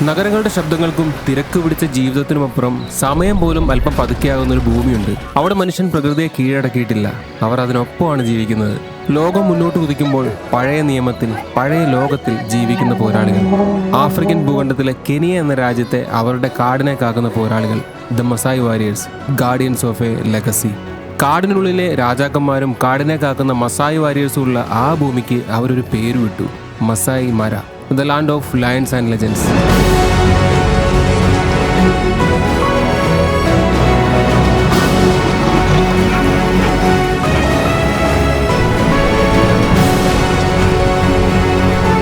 നഗരങ്ങളുടെ ശബ്ദങ്ങൾക്കും തിരക്ക് പിടിച്ച ജീവിതത്തിനുമപ്പുറം സമയം പോലും അല്പം പതുക്കെയാകുന്ന ഒരു ഭൂമിയുണ്ട്. അവിടെ മനുഷ്യൻ പ്രകൃതിയെ കീഴടക്കിയിട്ടില്ല, അവർ അതിനൊപ്പമാണ് ജീവിക്കുന്നത്. ലോകം മുന്നോട്ട് കുതിക്കുമ്പോൾ പഴയ നിയമത്തിൽ, പഴയ ലോകത്തിൽ ജീവിക്കുന്ന പോരാളികൾ. ആഫ്രിക്കൻ ഭൂഖണ്ഡത്തിലെ കെനിയ എന്ന രാജ്യത്തെ അവരുടെ കാടിനെ കാക്കുന്ന പോരാളികൾ, the Maasai warriors, guardians of a legacy. കാടിനുള്ളിലെ രാജാക്കന്മാരും കാടിനെ കാക്കുന്ന മസായ് വാരിയേഴ്സും ഉള്ള ആ ഭൂമിക്ക് അവരൊരു പേരുവിട്ടു, Maasai Mara, the land of lions and legends.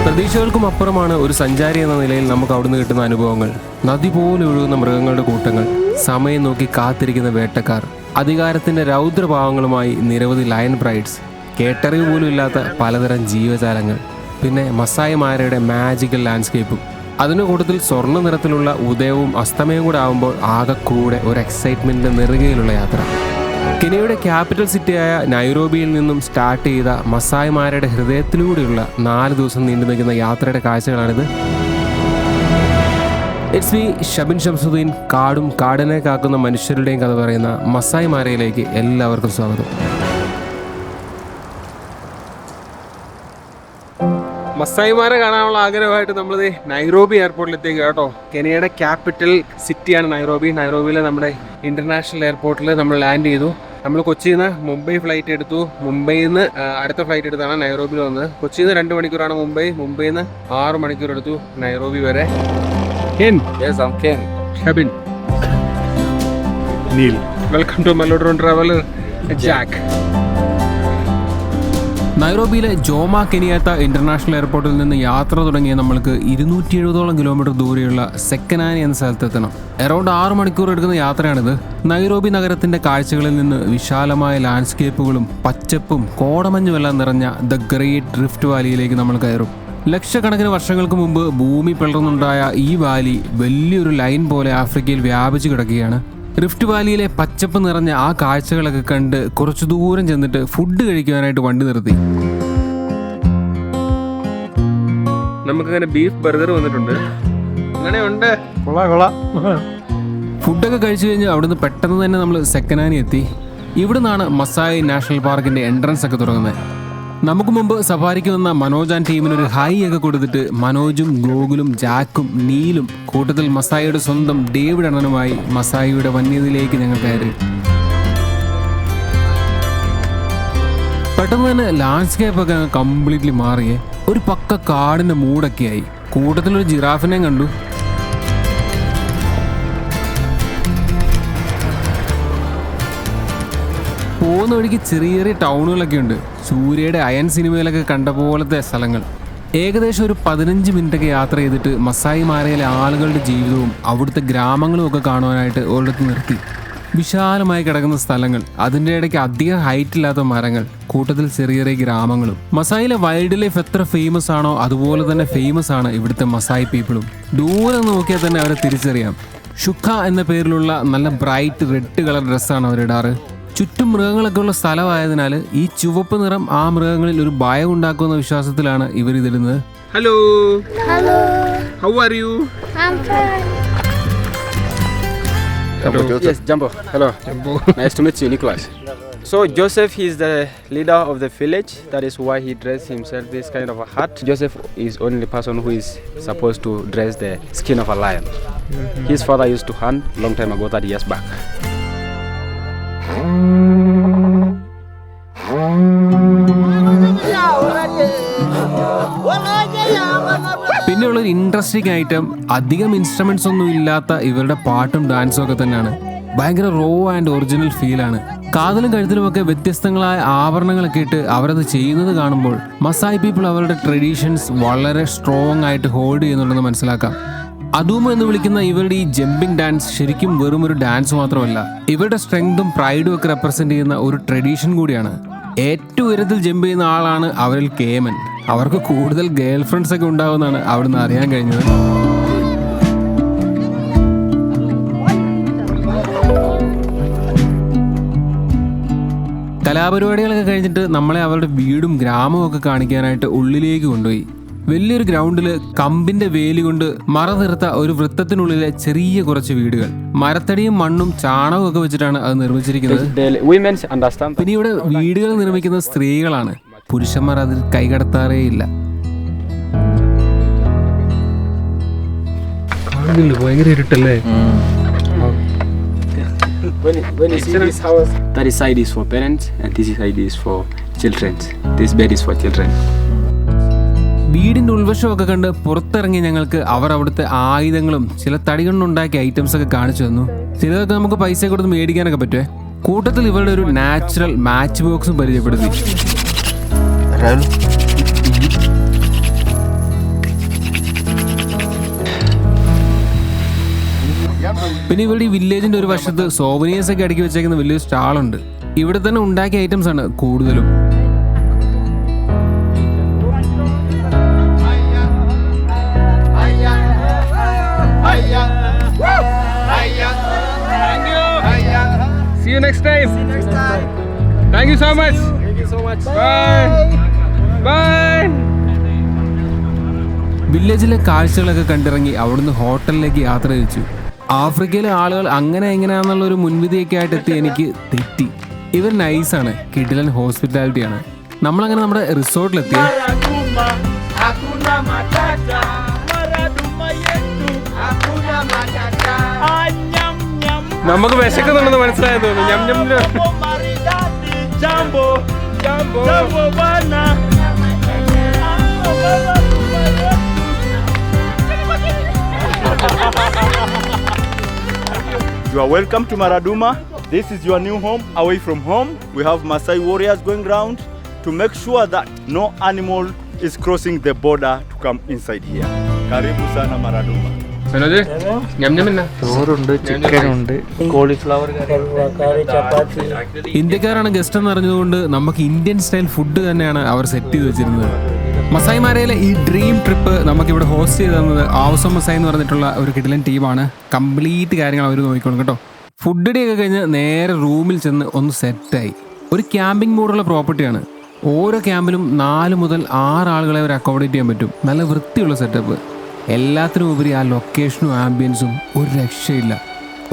പ്രതീക്ഷകൾക്കും അപ്പുറമാണ് ഒരു സഞ്ചാരി എന്ന നിലയിൽ നമുക്ക് അവിടുന്ന് കിട്ടുന്ന അനുഭവങ്ങൾ. നദി പോലെ ഒഴുകുന്ന മൃഗങ്ങളുടെ കൂട്ടങ്ങൾ, സമയം നോക്കി കാത്തിരിക്കുന്ന വേട്ടക്കാർ, അധികാരത്തിന്റെ രൗദ്രഭാവങ്ങളുമായി നിരവധി ലയൺ ബ്രൈഡ്സ്, കേട്ടറിവ് പോലും ഇല്ലാത്ത പലതരം ജീവജാലങ്ങൾ, പിന്നെ മസായ് മാരയുടെ മാജിക്കൽ ലാൻഡ്സ്കേപ്പും. അതിൻ്റെ കൂട്ടത്തിൽ സ്വർണ്ണ നിറത്തിലുള്ള ഉദയവും അസ്തമയവും കൂടെ ആകുമ്പോൾ ആകെ കൂടെ ഒരു എക്സൈറ്റ്മെന്റിന്റെ നെറുകയിലുള്ള യാത്ര. കെനിയയുടെ ക്യാപിറ്റൽ സിറ്റിയായ നൈറോബിയിൽ നിന്നും സ്റ്റാർട്ട് ചെയ്ത മസായ് മാരയുടെ ഹൃദയത്തിലൂടെയുള്ള 4 ദിവസം നീണ്ടു നിൽക്കുന്ന യാത്രയുടെ കാഴ്ചകളാണിത്. It's me Shabin Shamsuddeen. കാടും കാടിനെ കാക്കുന്ന മനുഷ്യരുടെയും കഥ പറയുന്ന മസായ് മാരയിലേക്ക് എല്ലാവർക്കും സ്വാഗതം. മസായ് മാര കാണാനുള്ള ആഗ്രഹമായിട്ട് നമ്മൾ നൈറോബി എയർപോർട്ടിലെത്തിക്കുക കേട്ടോ. കെനിയയുടെ ക്യാപിറ്റൽ സിറ്റിയാണ് നൈറോബി. നൈറോബിയിലെ നമ്മുടെ ഇന്റർനാഷണൽ എയർപോർട്ടിൽ നമ്മൾ ലാൻഡ് ചെയ്തു. നമ്മൾ കൊച്ചിയിൽ നിന്ന് മുംബൈ ഫ്ലൈറ്റ് എടുത്തു. മുംബൈയിൽ നിന്ന് അടുത്ത ഫ്ലൈറ്റ് എടുത്താണ് നൈറോബിയിൽ വന്നത്. കൊച്ചിയിൽ നിന്ന് 2 മണിക്കൂറാണ് മുംബൈയിൽ നിന്ന് 6 മണിക്കൂർ എടുത്തു നൈറോബി വരെ. Yes, I'm Ken. Shabin. Neil. Welcome to Malodron Traveler. Jack. നൈറോബിയിലെ ജോമ കെനിയാത്ത ഇന്റർനാഷണൽ എയർപോർട്ടിൽ നിന്ന് യാത്ര തുടങ്ങിയ നമ്മൾക്ക് 270ഓളം കിലോമീറ്റർ ദൂരെയുള്ള സെക്കനാനി എന്ന സ്ഥലത്തെത്തണം. അറൗണ്ട് 6 മണിക്കൂർ എടുക്കുന്ന യാത്രയാണിത്. നൈറോബി നഗരത്തിന്റെ കാഴ്ചകളിൽ നിന്ന് വിശാലമായ ലാൻഡ്സ്കേപ്പുകളും പച്ചപ്പും കോടമഞ്ഞുമെല്ലാം നിറഞ്ഞ ദ ഗ്രേറ്റ് റിഫ്റ്റ് വാലിയിലേക്ക് നമ്മൾ കയറും. ലക്ഷക്കണക്കിന് വർഷങ്ങൾക്ക് മുമ്പ് ഭൂമി പിളർന്നുണ്ടായ ഈ വാലി വലിയൊരു ലൈൻ പോലെ ആഫ്രിക്കയിൽ വ്യാപിച്ചു കിടക്കുകയാണ്. റിഫ്റ്റ് വാലിയിലെ പച്ചപ്പ് നിറഞ്ഞ ആ കാഴ്ചകളൊക്കെ കണ്ട് കുറച്ചു ദൂരം ചെന്നിട്ട് ഫുഡ് കഴിക്കുവാനായിട്ട് വണ്ടി നിർത്തി. നമുക്കങ്ങനെ ബീഫ് ബർഗർ വന്നിട്ടുണ്ട്. അങ്ങനെയുണ്ട്, ഫുഡൊക്കെ കഴിച്ചു കഴിഞ്ഞ് അവിടുന്ന് പെട്ടെന്ന് തന്നെ നമ്മൾ സെക്കനാനി എത്തി. ഇവിടുന്നാണ് മസായ് നാഷണൽ പാർക്കിന്റെ എൻട്രൻസ് ഒക്കെ തുടങ്ങുന്നത്. നമുക്ക് മുമ്പ് സഫാരിക്ക് വന്ന മനോജ് ആൻഡ് ടീമിനൊരു ഹൈ ഒക്കെ കൊടുത്തിട്ട് മനോജും ഗോകുലും ജാക്കും നീലും കൂട്ടത്തിൽ മസായിയുടെ സ്വന്തം ഡേവിഡ് അണ്ണനുമായി മസായിയുടെ വന്യതയിലേക്ക് ഞങ്ങൾ കയറി. പെട്ടെന്ന് തന്നെ ലാൻഡ്സ്കേപ്പ് ഒക്കെ കംപ്ലീറ്റ്ലി മാറിയേ. ഒരു പക്ക കാടിന്റെ മൂടൊക്കെയായി. കൂട്ടത്തിലൊരു ജിറാഫിനെയും കണ്ടു. പോകുന്ന വഴിക്ക് ചെറിയ ചെറിയ ടൗണുകളൊക്കെ ഉണ്ട്. സൂര്യയുടെ അയൺ സിനിമയിലൊക്കെ കണ്ട പോലത്തെ സ്ഥലങ്ങൾ. ഏകദേശം ഒരു 15 മിനിറ്റൊക്കെ യാത്ര ചെയ്തിട്ട് മസായ് മാരയിലെ ആളുകളുടെ ജീവിതവും അവിടുത്തെ ഗ്രാമങ്ങളും ഒക്കെ കാണുവാനായിട്ട് ഒരിടത്ത് നിർത്തി. വിശാലമായി കിടക്കുന്ന സ്ഥലങ്ങൾ, അതിൻ്റെ ഇടയ്ക്ക് അധികം ഹൈറ്റ് ഇല്ലാത്ത മരങ്ങൾ, കൂട്ടത്തിൽ ചെറിയ ചെറിയ ഗ്രാമങ്ങളും. മസായിലെ വൈൽഡ് ലൈഫ് എത്ര ഫേമസ് ആണോ അതുപോലെ തന്നെ ഫേമസ് ആണ് ഇവിടുത്തെ മസായ് പീപ്പിളും. ദൂരെ നോക്കിയാൽ തന്നെ അവരെ തിരിച്ചറിയാം. ഷുഖ എന്ന പേരിലുള്ള നല്ല ബ്രൈറ്റ് റെഡ് കളർ ഡ്രസ്സാണ് അവരിടാറ്. ചുറ്റും മൃഗങ്ങളൊക്കെ ഉള്ള സ്ഥലമായതിനാൽ ഈ ചുവപ്പ് നിറം ആ മൃഗങ്ങളിൽ ഒരു ഭയം ഉണ്ടാക്കുന്ന വിശ്വാസത്തിലാണ് ഇവർ ഇതിടുന്നത്. Hello, how are you? Yes, Jumbo. Hello. Jumbo. Nice to meet you, Nicholas. So Joseph is the leader of the village. That is why he dressed himself this kind of a hat. Joseph is only the person who is supposed to dress the skin of a lion. His father used to hunt long time ago, 30 years back. പിന്നെയുള്ള ഒരു interesting item, അധികം instruments ഒന്നും ഇല്ലാത്ത ഇവരുടെ പാട്ടും ഡാൻസും ഒക്കെ തന്നെയാണ്. ഭയങ്കര റോ ആൻഡ് ഒറിജിനൽ ഫീലാണ്. കാതിലും കഴുത്തിലുമൊക്കെ വ്യത്യസ്തങ്ങളായ ആഭരണങ്ങളൊക്കെ ഇട്ട് അവരത് ചെയ്യുന്നത് കാണുമ്പോൾ മസായ് പീപ്പിൾ അവരുടെ ട്രഡീഷൻസ് വളരെ സ്ട്രോങ് ആയിട്ട് ഹോൾഡ് ചെയ്യുന്നുണ്ടെന്ന് മനസ്സിലാക്കാം. അദൂമ എന്ന് വിളിക്കുന്ന ഇവരുടെ ഈ ജമ്പിങ് ഡാൻസ് ശരിക്കും വെറും ഒരു ഡാൻസ് മാത്രമല്ല, ഇവരുടെ സ്ട്രെങ്തും പ്രൈഡും ഒക്കെ റെപ്രസെന്റ് ചെയ്യുന്ന ഒരു ട്രഡീഷൻ കൂടിയാണ്. ഏറ്റവും ഉയരത്തിൽ ജമ്പ് ചെയ്യുന്ന ആളാണ് അവരിൽ കേമൻ. അവർക്ക് കൂടുതൽ ഗേൾ ഫ്രണ്ട്സ് ഒക്കെ ഉണ്ടാവുമെന്നാണ് അവിടുന്ന് അറിയാൻ കഴിഞ്ഞത്. കലാപരിപാടികളൊക്കെ കഴിഞ്ഞിട്ട് നമ്മളെ അവരുടെ വീടും ഗ്രാമവും ഒക്കെ കാണിക്കാനായിട്ട് ഉള്ളിലേക്ക് കൊണ്ടുപോയി. വലിയൊരു ഗ്രൗണ്ടിൽ കമ്പിന്റെ വേലി കൊണ്ട് മറ തീർത്ത ഒരു വൃത്തത്തിനുള്ളിലെ ചെറിയ കുറച്ച് വീടുകൾ. മരത്തടിയും മണ്ണും ചാണകവും ഒക്കെ വെച്ചിട്ടാണ് അത് നിർമ്മിച്ചിരിക്കുന്നത്. പിന്നെ ഇവിടെ വീടുകൾ നിർമ്മിക്കുന്ന സ്ത്രീകളാണ്. പുരുഷന്മാർ അതിൽ കൈകടത്താറേ ഇല്ല. ഭയങ്കര ഇരുട്ടല്ലേ? When you see this house, that side is for parents and this side is for children. This bed is for children. വീടിന്റെ ഉൾവശമൊക്കെ കണ്ട് പുറത്തിറങ്ങി ഞങ്ങൾക്ക് അവർ അവിടുത്തെ ആയുധങ്ങളും ചില തടി കൊണ്ടുണ്ടാക്കിയ ഐറ്റംസ് ഒക്കെ കാണിച്ചു തന്നു. ചിലതൊക്കെ നമുക്ക് പൈസ കൊടുത്ത് മേടിക്കാനൊക്കെ പറ്റുമേ. കൂട്ടത്തിൽ ഇവരുടെ ഒരു നാച്ചുറൽ മാച്ച് ബോക്സും പരിചയപ്പെടുത്തി. പിന്നെ ഇവിടെ ഈ വില്ലേജിന്റെ ഒരു വശത്ത് സോവനിയേഴ്സ് ഒക്കെ അടുക്കി വെച്ചേക്കുന്ന വലിയൊരു സ്റ്റാളുണ്ട്. ഇവിടെ തന്നെ ഉണ്ടാക്കിയ ഐറ്റംസ് ആണ് കൂടുതലും. See you next time. Thank you so much. Bye. Bye. വില്ലേജിലെ കാഴ്ചകളൊക്കെ കണ്ടിറങ്ങി അവിടുന്ന് ഹോട്ടലിലേക്ക് യാത്ര തിരിച്ചു. ആഫ്രിക്കയിലെ ആളുകൾ അങ്ങനെ എങ്ങനെയാണെന്നുള്ള ഒരു മുൻവിധിയൊക്കെ ആയിട്ട് എത്തി എനിക്ക് തെറ്റി. ഇവർ നൈസാണ്, കിടിലൻ ഹോസ്പിറ്റാലിറ്റിയാണ്. നമ്മളങ്ങനെ നമ്മുടെ റിസോർട്ടിലെത്തി. നമുക്ക് വിശക്കുന്നുണ്ടെന്ന് മനസ്സിലായെന്ന് തോന്നുന്നു. You are welcome to Maraduma. This is your new home, away from home. We have Maasai warriors going round to make sure that no animal is crossing the border to come inside here. Karibu sana Maraduma. ചോറുണ്ട്, ചിക്കനുണ്ട്, cauliflower കറി, ചപ്പാത്തി. ഇന്ത്യക്കാരാണ് guest എന്ന് അറിഞ്ഞതുകൊണ്ട് നമുക്ക് Indian style food തന്നെയാണ് അവർ set ചെയ്ത് വെച്ചിരുന്നത്. Masai മാരയിലെ ഈ dream trip നമുക്കിവിടെ host ചെയ്ത് തന്നത് ആവസം മസായി എന്ന് പറഞ്ഞിട്ടുള്ള ഒരു കിടിലൻ ടീമാണ്. കംപ്ലീറ്റ് കാര്യങ്ങൾ അവർ നോക്കിക്കോളും കേട്ടോ. ഫുഡ് ഡേ ഒക്കെ കഴിഞ്ഞ് നേരെ റൂമിൽ ചെന്ന് ഒന്ന് സെറ്റായി. ഒരു ക്യാമ്പിംഗ് മോഡുള്ള പ്രോപ്പർട്ടിയാണ്. ഓരോ ക്യാമ്പിലും 4 മുതൽ 6 ആളുകളെ അവർ അക്കോമഡേറ്റ് ചെയ്യാൻ പറ്റും. നല്ല വൃത്തിയുള്ള സെറ്റപ്പ്. എല്ലാത്തിനും ഉപരി ആ ലൊക്കേഷനും ആംബിയൻസും ഒരു രക്ഷയില്ല.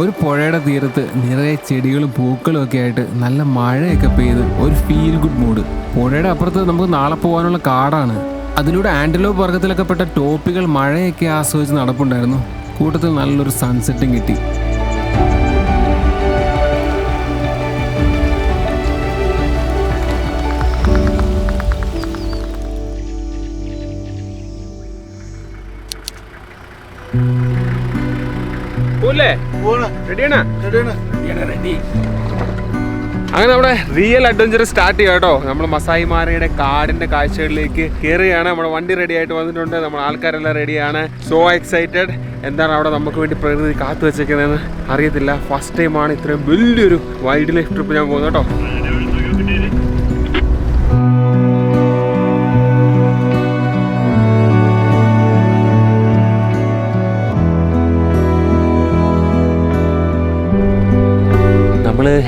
ഒരു പുഴയുടെ തീരത്ത് നിറയെ ചെടികളും പൂക്കളും ഒക്കെ ആയിട്ട് നല്ല മഴയൊക്കെ പെയ്ത് ഒരു ഫീൽ ഗുഡ് മൂഡ്. പുഴയുടെ അപ്പുറത്ത് നമുക്ക് നാളെ പോകാനുള്ള കാടാണ്. അതിലൂടെ ആന്റിലോപ്പ് വർഗത്തിലൊക്കെ പെട്ട ടോപ്പികൾ മഴയൊക്കെ ആസ്വദിച്ച് നടപ്പുണ്ടായിരുന്നു. കൂട്ടത്തിൽ നല്ലൊരു സൺസെറ്റും കിട്ടി. അങ്ങനെ നമ്മുടെ റിയൽ അഡ്വഞ്ചർ സ്റ്റാർട്ട് ചെയ്യാം കേട്ടോ. നമ്മൾ മസായി മാരയുടെ കാടിന്റെ കാഴ്ചകളിലേക്ക് കയറുകയാണ്. നമ്മുടെ വണ്ടി റെഡി ആയിട്ട് വന്നിട്ടുണ്ട്. നമ്മുടെ ആൾക്കാരെല്ലാം റെഡിയാണ്. So excited. എന്താണ് അവിടെ നമുക്ക് വേണ്ടി പ്രകൃതി കാത്തു വെച്ചേക്കുന്നതെന്ന് അറിയത്തില്ല. ഫസ്റ്റ് ടൈമാണ് ഇത്രയും വലിയൊരു വൈൽഡ് ലൈഫ് ട്രിപ്പ് ഞാൻ പോകുന്നത് കേട്ടോ.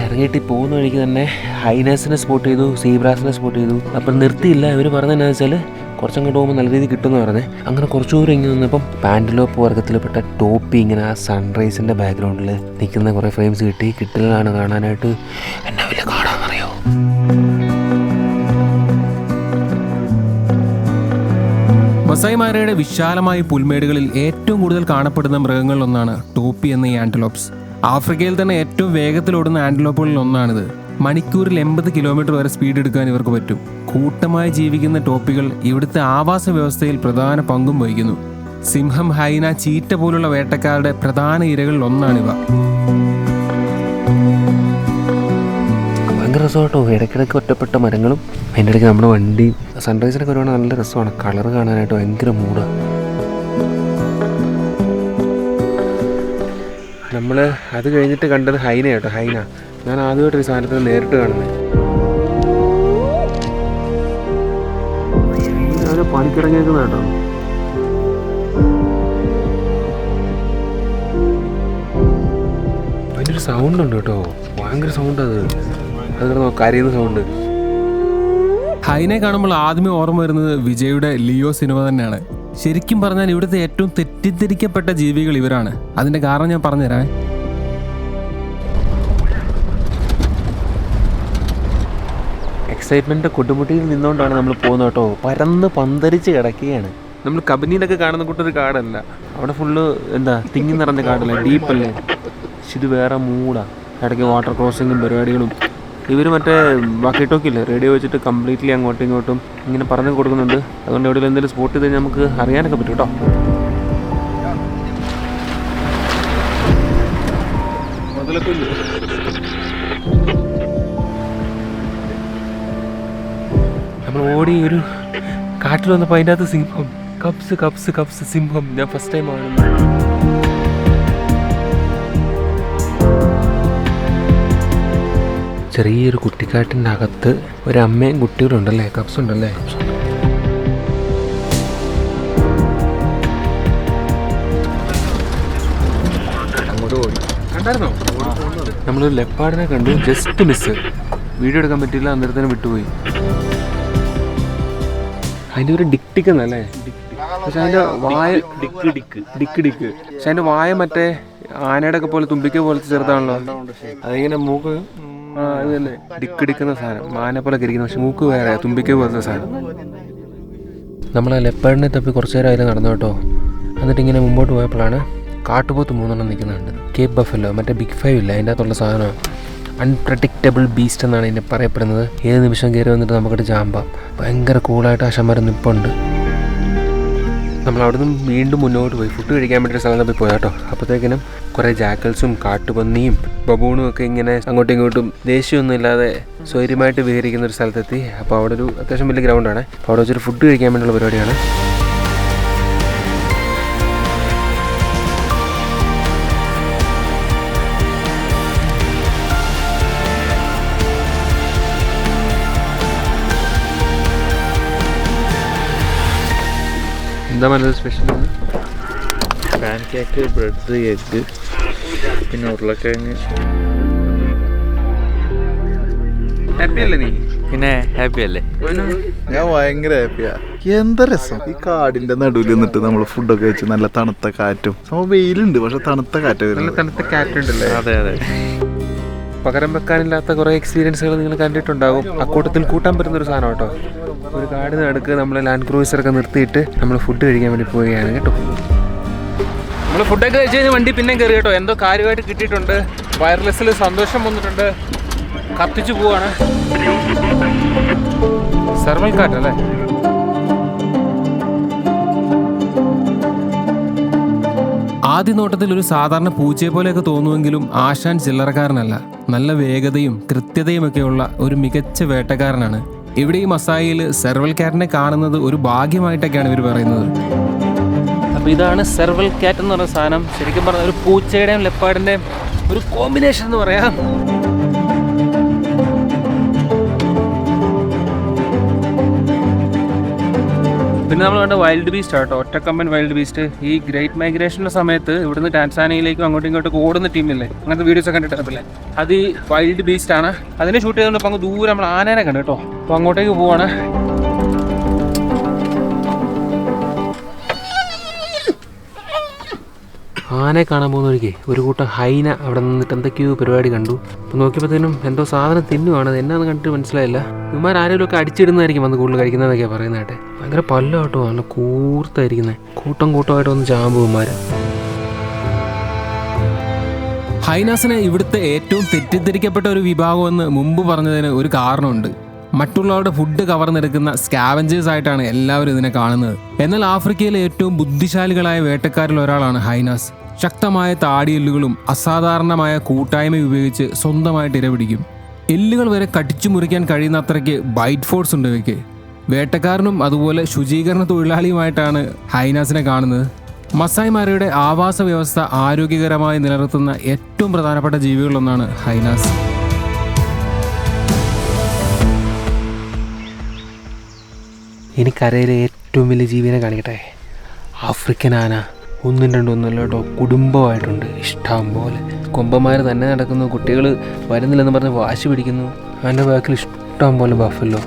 ഇറങ്ങിയിട്ട് പോകുന്ന വഴിക്ക് തന്നെ ഹൈനസിനെ സ്പോട്ട് ചെയ്തു, സീബ്രാസിനെ സ്പോട്ട് ചെയ്തു. അപ്പം നിർത്തിയില്ല. ഇവർ പറഞ്ഞതെന്നു വെച്ചാൽ കുറച്ചങ്ങോട്ട് പോകുമ്പോൾ നല്ല രീതിയിൽ കിട്ടുമെന്ന് പറഞ്ഞത്. അങ്ങനെ കുറച്ചു ദൂരം ഇങ്ങനെ നിന്നപ്പം പാൻഡലോപ്പ് വർഗത്തിൽപ്പെട്ട ടോപ്പി ഇങ്ങനെ ആ സൺറൈസിൻ്റെ ബാക്ക്ഗ്രൗണ്ടിൽ നിൽക്കുന്ന കുറേ ഫ്രെയിംസ് കിട്ടി. കിട്ടലാണ് കാണാനായിട്ട്. എന്നാ വലിയ കാണാമെന്നറിയോ. മസായി മാരയുടെ വിശാലമായ പുൽമേടുകളിൽ ഏറ്റവും കൂടുതൽ കാണപ്പെടുന്ന മൃഗങ്ങളിലൊന്നാണ് ടോപ്പി എന്ന ഈ ആന്റിലോപ്സ്. ആഫ്രിക്കയിൽ തന്നെ ഏറ്റവും വേഗത്തിലോടുന്ന ആന്റിലോപ്പുകളിൽ ഒന്നാണിത്. മണിക്കൂറിൽ 80 കിലോമീറ്റർ വരെ സ്പീഡ് എടുക്കാൻ ഇവർക്ക് പറ്റും. കൂട്ടമായി ജീവിക്കുന്ന ടോപ്പികൾ ഇവിടുത്തെ ആവാസ വ്യവസ്ഥയിൽ പ്രധാന പങ്കും വഹിക്കുന്നു. സിംഹം, ഹൈന, ചീറ്റ പോലുള്ള വേട്ടക്കാരുടെ പ്രധാന ഇരകളിൽ ഒന്നാണിവ. ഭയങ്കര രസമാട്ടോ. ഇടയ്ക്കിടയ്ക്ക് ഒറ്റപ്പെട്ട മരങ്ങളും അതിൻ്റെ ഇടയ്ക്ക് നമ്മുടെ വണ്ടി. സൺറൈസിനൊക്കെ ഒരുപാട് നല്ല രസമാണ്. കളർ കാണാനായിട്ട് ഭയങ്കര മൂടാണ്. നമ്മൾ അത് കഴിഞ്ഞിട്ട് കണ്ടത് ഹൈന കേട്ടോ. ഹൈന ഞാൻ ആദ്യമായിട്ടൊരു സാധനത്തിന് നേരിട്ട് കാണുന്നത്. അവരെ പണിക്കിടങ്ങിയേക്കുന്ന കേട്ടോ. അതിനൊരു സൗണ്ട് ഉണ്ട് കേട്ടോ. ഭയങ്കര സൗണ്ട്. അത് കിടന്നോ കരയുന്ന സൗണ്ട്. ഹൈനെ കാണുമ്പോൾ ആദ്യമേ ഓർമ്മ വരുന്നത് വിജയുടെ ലിയോ സിനിമ തന്നെയാണ്. ശരിക്കും പറഞ്ഞാൽ ഇവിടുത്തെ ഏറ്റവും തെറ്റിദ്ധരിക്കപ്പെട്ട ജീവികൾ ഇവരാണ്. അതിന്റെ കാരണം ഞാൻ പറഞ്ഞുതരാം. എക്സൈറ്റ്മെൻറ്റ് കൊടുമുട്ടിയിൽ നിന്നുകൊണ്ടാണ് നമ്മൾ പോകുന്നത് കേട്ടോ. പരന്ന് പന്തരിച്ച് കിടക്കുകയാണ്. നമ്മൾ കബനിയിലൊക്കെ കാണുന്ന കൂട്ടൊരു കാടല്ല, അവിടെ ഫുള്ള് എന്താ തിങ്ങി നിറഞ്ഞ കാടല്ല, ഡീപ്പല്ലേ. ഇത് വേറെ മൂടാണ്. ഇടയ്ക്ക് വാട്ടർ ക്രോസിങ്ങും പരിപാടികളും. ഇവർ മറ്റേ വാക്കി ടോക്കില്ലേ, റേഡിയോ വെച്ചിട്ട് കംപ്ലീറ്റ്ലി അങ്ങോട്ടും ഇങ്ങോട്ടും ഇങ്ങനെ പറഞ്ഞു കൊടുക്കുന്നുണ്ട്. അതുകൊണ്ട് എവിടെയെങ്കിലും എന്തെങ്കിലും സ്പോട്ട് ചെയ്ത് കഴിഞ്ഞാൽ നമുക്ക് അറിയാനൊക്കെ പറ്റും കേട്ടോ. നമ്മൾ ഓടി ഒരു കാട്ടിൽ വന്നപ്പോൾ അതിൻ്റെ അകത്ത് സിംഹം, കപ്സ് കപ്സ് കപ്സ് സിംഹം. ഞാൻ ഫസ്റ്റ് ടൈം ആണ്. ചെറിയൊരു കുട്ടിക്കാട്ടിൻ്റെ അകത്ത് ഒരമ്മയും കുട്ടികളുണ്ടല്ലേ, കപ്സ് ഉണ്ടല്ലേ. കണ്ടായിരുന്നോ? നമ്മളൊരു ലെപ്പാഡിനെ കണ്ടു, ജസ്റ്റ് മിസ്. വീഡിയോ എടുക്കാൻ പറ്റിയില്ല, അന്നേരത്തിന് വിട്ടുപോയി. അതിൻ്റെ ഒരു ഡിക്ക് എന്നല്ലേ, പക്ഷെ അതിൻ്റെ വായ ഡിക്ക് പക്ഷെ അതിൻ്റെ വായ മറ്റേ ആനയുടെ ഒക്കെ പോലെ തുമ്പിക്ക പോലത്തെ ചെറുതാണല്ലോ. അതിങ്ങനെ മൂക്ക് അത് തന്നെ ഡിക്കുന്ന സാധനം, ആന പോലെ ഇരിക്കുന്ന, പക്ഷെ മൂക്ക് വേറെ തുമ്പിക്ക പോലത്തെ സാധനം. നമ്മൾ ആ ലെപ്പേഡിനെ തപ്പി കുറച്ച് നേരം അതിൽ നടന്നു കേട്ടോ. എന്നിട്ട് ഇങ്ങനെ മുമ്പോട്ട് പോയപ്പോഴാണ് കാട്ടുപോത്ത് 3 നിൽക്കുന്നുണ്ട്. കേപ്പ് ബഫല്ലോ, മറ്റേ ബിഗ് 5 ഇല്ല, അതിൻ്റെ അകത്തുള്ള സാധനമാണ്. അൺപ്രഡിക്റ്റബിൾ ബീസ്റ്റ് എന്നാണ് ഇതിനെ പറയപ്പെടുന്നത്. ഏത് നിമിഷം കയറി വന്നിട്ട് നമുക്കിട്ട് ചാമ്പാം. ഭയങ്കര കൂളായിട്ട് ആശന്മാർ നിൽപ്പുണ്ട്. നമ്മൾ അവിടെ നിന്നും വീണ്ടും മുന്നോട്ട് പോയി ഫുഡ് കഴിക്കാൻ വേണ്ടി സ്ഥലത്ത് പോയി പോയാട്ടോ. അപ്പോഴത്തേക്കിനും കുറേ ജാക്കൽസും കാട്ടുപന്നിയും ബബൂണും ഒക്കെ ഇങ്ങനെ അങ്ങോട്ടും ഇങ്ങോട്ടും ദേഷ്യമൊന്നും ഇല്ലാതെ സ്വൈര്യമായിട്ട് വിഹരിക്കുന്ന ഒരു സ്ഥലത്തെത്തി. അപ്പോൾ അവിടെ ഒരു അത്യാവശ്യം വലിയ ഗ്രൗണ്ടാണ്. അപ്പോൾ അവിടെ വെച്ചൊരു ഫുഡ് കഴിക്കാൻ വേണ്ടിയുള്ള പരിപാടിയാണ്. എന്താ മനസ്സിൽ special? Pan cake, bread, egg, പിന്നെ ഉരുളക്കിഴങ്ങ്. ഹാപ്പി അല്ലേ നീ? പിന്നെ ഹാപ്പി അല്ലേ? ഞാൻ ഭയങ്കര ഹാപ്പിയാ. എന്താ രസം ഈ കാടിന്റെ നടുവിൽ നിന്നിട്ട് നമ്മൾ ഫുഡൊക്കെ വെച്ച് നല്ല തണുത്ത കാറ്റും. വെയിലുണ്ട്, പക്ഷെ തണുത്ത കാറ്റ്, നല്ല തണുത്ത കാറ്റുണ്ടല്ലേ? അതെ അതെ. പകരം വെക്കാനില്ലാത്ത കുറേ എക്സ്പീരിയൻസുകൾ നിങ്ങൾ കണ്ടിട്ടുണ്ടാകും. അക്കൂട്ടത്തിൽ കൂട്ടാൻ പറ്റുന്നൊരു സാധനം കേട്ടോ. ഒരു കാടിന് നടുക്ക് നമ്മൾ ലാൻഡ് ക്രൂസറൊക്കെ നിർത്തിയിട്ട് നമ്മൾ ഫുഡ് കഴിക്കാൻ വേണ്ടി പോവുകയാണ് കേട്ടോ. നമ്മൾ ഫുഡൊക്കെ കഴിച്ച് കഴിഞ്ഞാൽ വണ്ടി പിന്നെയും കയറി കേട്ടോ. എന്തോ കാര്യമായിട്ട് കിട്ടിയിട്ടുണ്ട്. വയർലെസ്സിൽ സന്തോഷം വന്നിട്ടുണ്ട്. കത്തിച്ചു പോവാണ്. സെർവൽ കാറ്റല്ലേ? ആദ്യ നോട്ടത്തിൽ ഒരു സാധാരണ പൂച്ചയെ പോലെയൊക്കെ തോന്നുമെങ്കിലും ആശാൻ ചില്ലറക്കാരനല്ല. നല്ല വേഗതയും കൃത്യതയുമൊക്കെയുള്ള ഒരു മികച്ച വേട്ടക്കാരനാണ്. ഇവിടെ ഈ മസായിയിൽ സെർവൽ കാറ്റിനെ കാണുന്നത് ഒരു ഭാഗ്യമായിട്ടൊക്കെയാണ് ഇവർ പറയുന്നത്. അപ്പോൾ ഇതാണ് സെർവൽ കാറ്റ് എന്ന് പറയുന്ന സാധനം. ശരിക്കും പറഞ്ഞാൽ ഒരു പൂച്ചയുടെയും ലെപ്പാഡിൻ്റെയും ഒരു കോമ്പിനേഷൻ എന്ന് പറയാം. പിന്നെ നമ്മൾ കണ്ട വൈൽഡ് ബീസ്റ്റ് ആട്ടോ, ഒറ്റക്കമ്പൻ വൈൽഡ് ബീസ്റ്റ്. ഈ ഗ്രേറ്റ് മൈഗ്രേഷൻ്റെ സമയത്ത് ഇവിടുന്ന് ടാൻസാനിയയിലേക്കും അങ്ങോട്ടും ഇങ്ങോട്ടും ഓടുന്ന ടീമില്ലേ, അങ്ങനത്തെ വീഡിയോസ് ഒക്കെ കണ്ടിട്ടില്ലേ, അത് ഈ വൈൽഡ് ബീസ്റ്റ് ആണ്. അതിനെ ഷൂട്ട് ചെയ്തുകൊണ്ട് അപ്പോൾ അങ്ങ് ദൂരെ നമ്മൾ ആനേനെ കണ്ടു കേട്ടോ. അപ്പോൾ അങ്ങോട്ടേക്ക് പോവാണ്. ആനയെ കാണാൻ പോകുന്നവർക്ക് ഒരു കൂട്ടം ഹൈന അവിടെ നിന്നിട്ട് എന്തൊക്കെയോ പരിപാടി കണ്ടു. അപ്പോൾ നോക്കിയപ്പോഴത്തേനും എന്തോ സാധനം തിന്നുവാണ്. എന്നാന്ന് കണ്ടിട്ട് മനസ്സിലായില്ല. ഇവന്മാർ ആരെങ്കിലുമൊക്കെ അടിച്ചിടുന്നതായിരിക്കും വന്ന് കൂടുതൽ കഴിക്കുന്നതൊക്കെയാണ് പറയുന്നത് കേട്ടെ. ഭയങ്കര പല്ല കേട്ടോ, നല്ല കൂർത്തായിരിക്കുന്നത്. കൂട്ടമായിട്ട് വന്ന് ചാമ്പുമാർ. ഹൈനാസിനെ ഇവിടുത്തെ ഏറ്റവും തെറ്റിദ്ധരിക്കപ്പെട്ട ഒരു വിഭാഗമെന്ന് മുമ്പ് പറഞ്ഞതിന് ഒരു കാരണമുണ്ട്. മറ്റുള്ളവരുടെ ഫുഡ് കവർന്നെടുക്കുന്ന സ്കാവഞ്ചേഴ്സ് ആയിട്ടാണ് എല്ലാവരും ഇതിനെ കാണുന്നത്. എന്നാൽ ആഫ്രിക്കയിലെ ഏറ്റവും ബുദ്ധിശാലികളായ വേട്ടക്കാരിൽ ഒരാളാണ് ഹൈനാസ്. ശക്തമായ താടിയെല്ലുകളും അസാധാരണമായ കൂട്ടായ്മ ഉപയോഗിച്ച് സ്വന്തമായിട്ട് ഇരപിടിക്കും. എല്ലുകൾ വരെ കടിച്ചു മുറിക്കാൻ കഴിയുന്ന അത്രയ്ക്ക് ബൈറ്റ് ഫോഴ്സ് ഉണ്ട് ഇവയ്ക്ക്. വേട്ടക്കാരനും അതുപോലെ ശുചീകരണ തൊഴിലാളിയുമായിട്ടാണ് ഹൈനാസിനെ കാണുന്നത്. മസായിമാരുടെ ആവാസ വ്യവസ്ഥ ആരോഗ്യകരമായി നിലനിർത്തുന്ന ഏറ്റവും പ്രധാനപ്പെട്ട ജീവികളിലൊന്നാണ് ഹൈനാസ്. ഇനി കരയിലെ ഏറ്റവും വലിയ ജീവിനെ കാണിക്കട്ടെ. ആഫ്രിക്കൻ ആന. 1, 2 ഒന്നല്ല കേട്ടോ, കുടുംബമായിട്ടുണ്ട് ഇഷ്ടം പോലെ. കൊമ്പന്മാർ തന്നെ നടക്കുന്നു. കുട്ടികൾ വരുന്നില്ലെന്ന് പറഞ്ഞ് വാശി പിടിക്കുന്നു. അതിൻ്റെ ബാക്കിൽ ഇഷ്ടം പോലെ ബഫല്ലോ.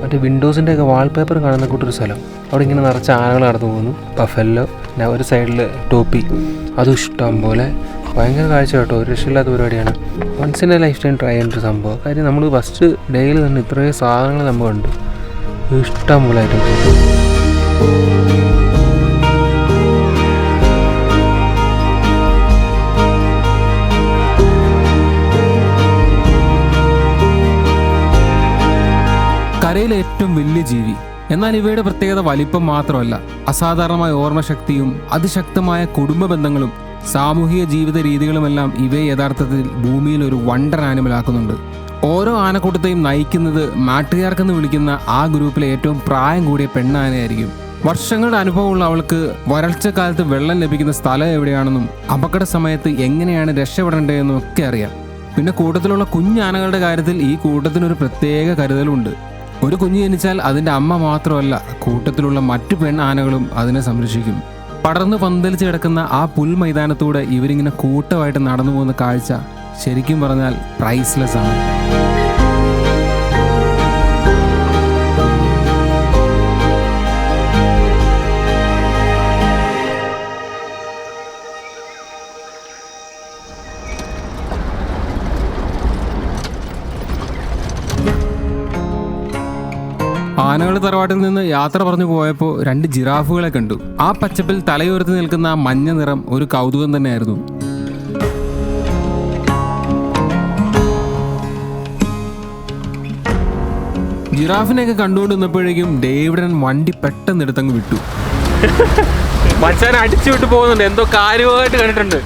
മറ്റേ വിൻഡോസിൻ്റെ ഒക്കെ വാൾപേപ്പർ കാണുന്ന കൂട്ടൊരു സ്ഥലം. അവിടെ ഇങ്ങനെ നിറച്ച് ആനകൾ നടന്നു പോകുന്നു. ബഫല്ലോ, പിന്നെ ഒരു സൈഡിൽ ടോപ്പി, അതും ഇഷ്ടം പോലെ. ഭയങ്കര കാഴ്ച കേട്ടോ, ഒരു രക്ഷയില്ലാത്ത പരിപാടിയാണ്. Once in a lifetime try ചെയ്യേണ്ട ഒരു സംഭവം. കാര്യം നമ്മൾ ഫസ്റ്റ് ഡേയിൽ തന്നെ ഇത്രയും സാധനങ്ങൾ നമ്മൾ കണ്ടു, ഇഷ്ടം പോലെ ഐറ്റംസ്. കരയിലെ ഏറ്റവും വലിയ ജീവി. എന്നാൽ ഇവയുടെ പ്രത്യേകത വലിപ്പം മാത്രമല്ല, അസാധാരണമായ ഓർമ്മശക്തിയും അതിശക്തമായ കുടുംബ ബന്ധങ്ങളും സാമൂഹിക ജീവിത രീതികളുമെല്ലാം ഇവയെ യഥാർത്ഥത്തിൽ ഭൂമിയിൽ ഒരു വണ്ടർ ആനിമൽ ആക്കുന്നുണ്ട്. ഓരോ ആനക്കൂട്ടത്തെയും നയിക്കുന്നത് മാട്രിയാർക്കെന്ന് വിളിക്കുന്ന ആ ഗ്രൂപ്പിലെ ഏറ്റവും പ്രായം കൂടിയ പെണ്ണാനയായിരിക്കും. വർഷങ്ങളുടെ അനുഭവമുള്ള അവൾക്ക് വരൾച്ചക്കാലത്ത് വെള്ളം ലഭിക്കുന്ന സ്ഥലം എവിടെയാണെന്നും അപകട സമയത്ത് എങ്ങനെയാണ് രക്ഷപ്പെടേണ്ടതെന്നും ഒക്കെ അറിയാം. പിന്നെ കൂട്ടത്തിലുള്ള കുഞ്ഞാനകളുടെ കാര്യത്തിൽ ഈ കൂട്ടത്തിനൊരു പ്രത്യേക കരുതലുണ്ട്. ഒരു കുഞ്ഞ് ജനിച്ചാൽ അതിൻ്റെ അമ്മ മാത്രമല്ല, കൂട്ടത്തിലുള്ള മറ്റു പെണ്ണാനകളും അതിനെ സംരക്ഷിക്കും. പടർന്നു പന്തലിച്ച് കിടക്കുന്ന ആ പുൽമൈതാനത്തൂടെ ഇവരിങ്ങനെ കൂട്ടമായിട്ട് നടന്നു പോകുന്ന കാഴ്ച ശരിക്കും പറഞ്ഞാൽ പ്രൈസ്ലെസ് ആണ്. ആനകൾ തറവാട്ടിൽ നിന്ന് യാത്ര പറഞ്ഞു പോയപ്പോൾ 2 ജിറാഫുകളെ കണ്ടു. ആ പച്ചപ്പിൽ തലയുയർത്തി നിൽക്കുന്ന ആ മഞ്ഞ നിറം ഒരു കൗതുകം തന്നെയായിരുന്നു. ജിറാഫിനെയൊക്കെ കണ്ടുകൊണ്ട് നിന്നപ്പോഴേക്കും ഡേവിഡൻ വണ്ടി പെട്ടെന്ന് എടുത്തങ്ങ് വിട്ടു. മച്ചാൻ അടിച്ചു വിട്ട് പോകുന്നുണ്ട്, എന്തോ കാര്യമായിട്ട് കണ്ടിട്ടുണ്ട്.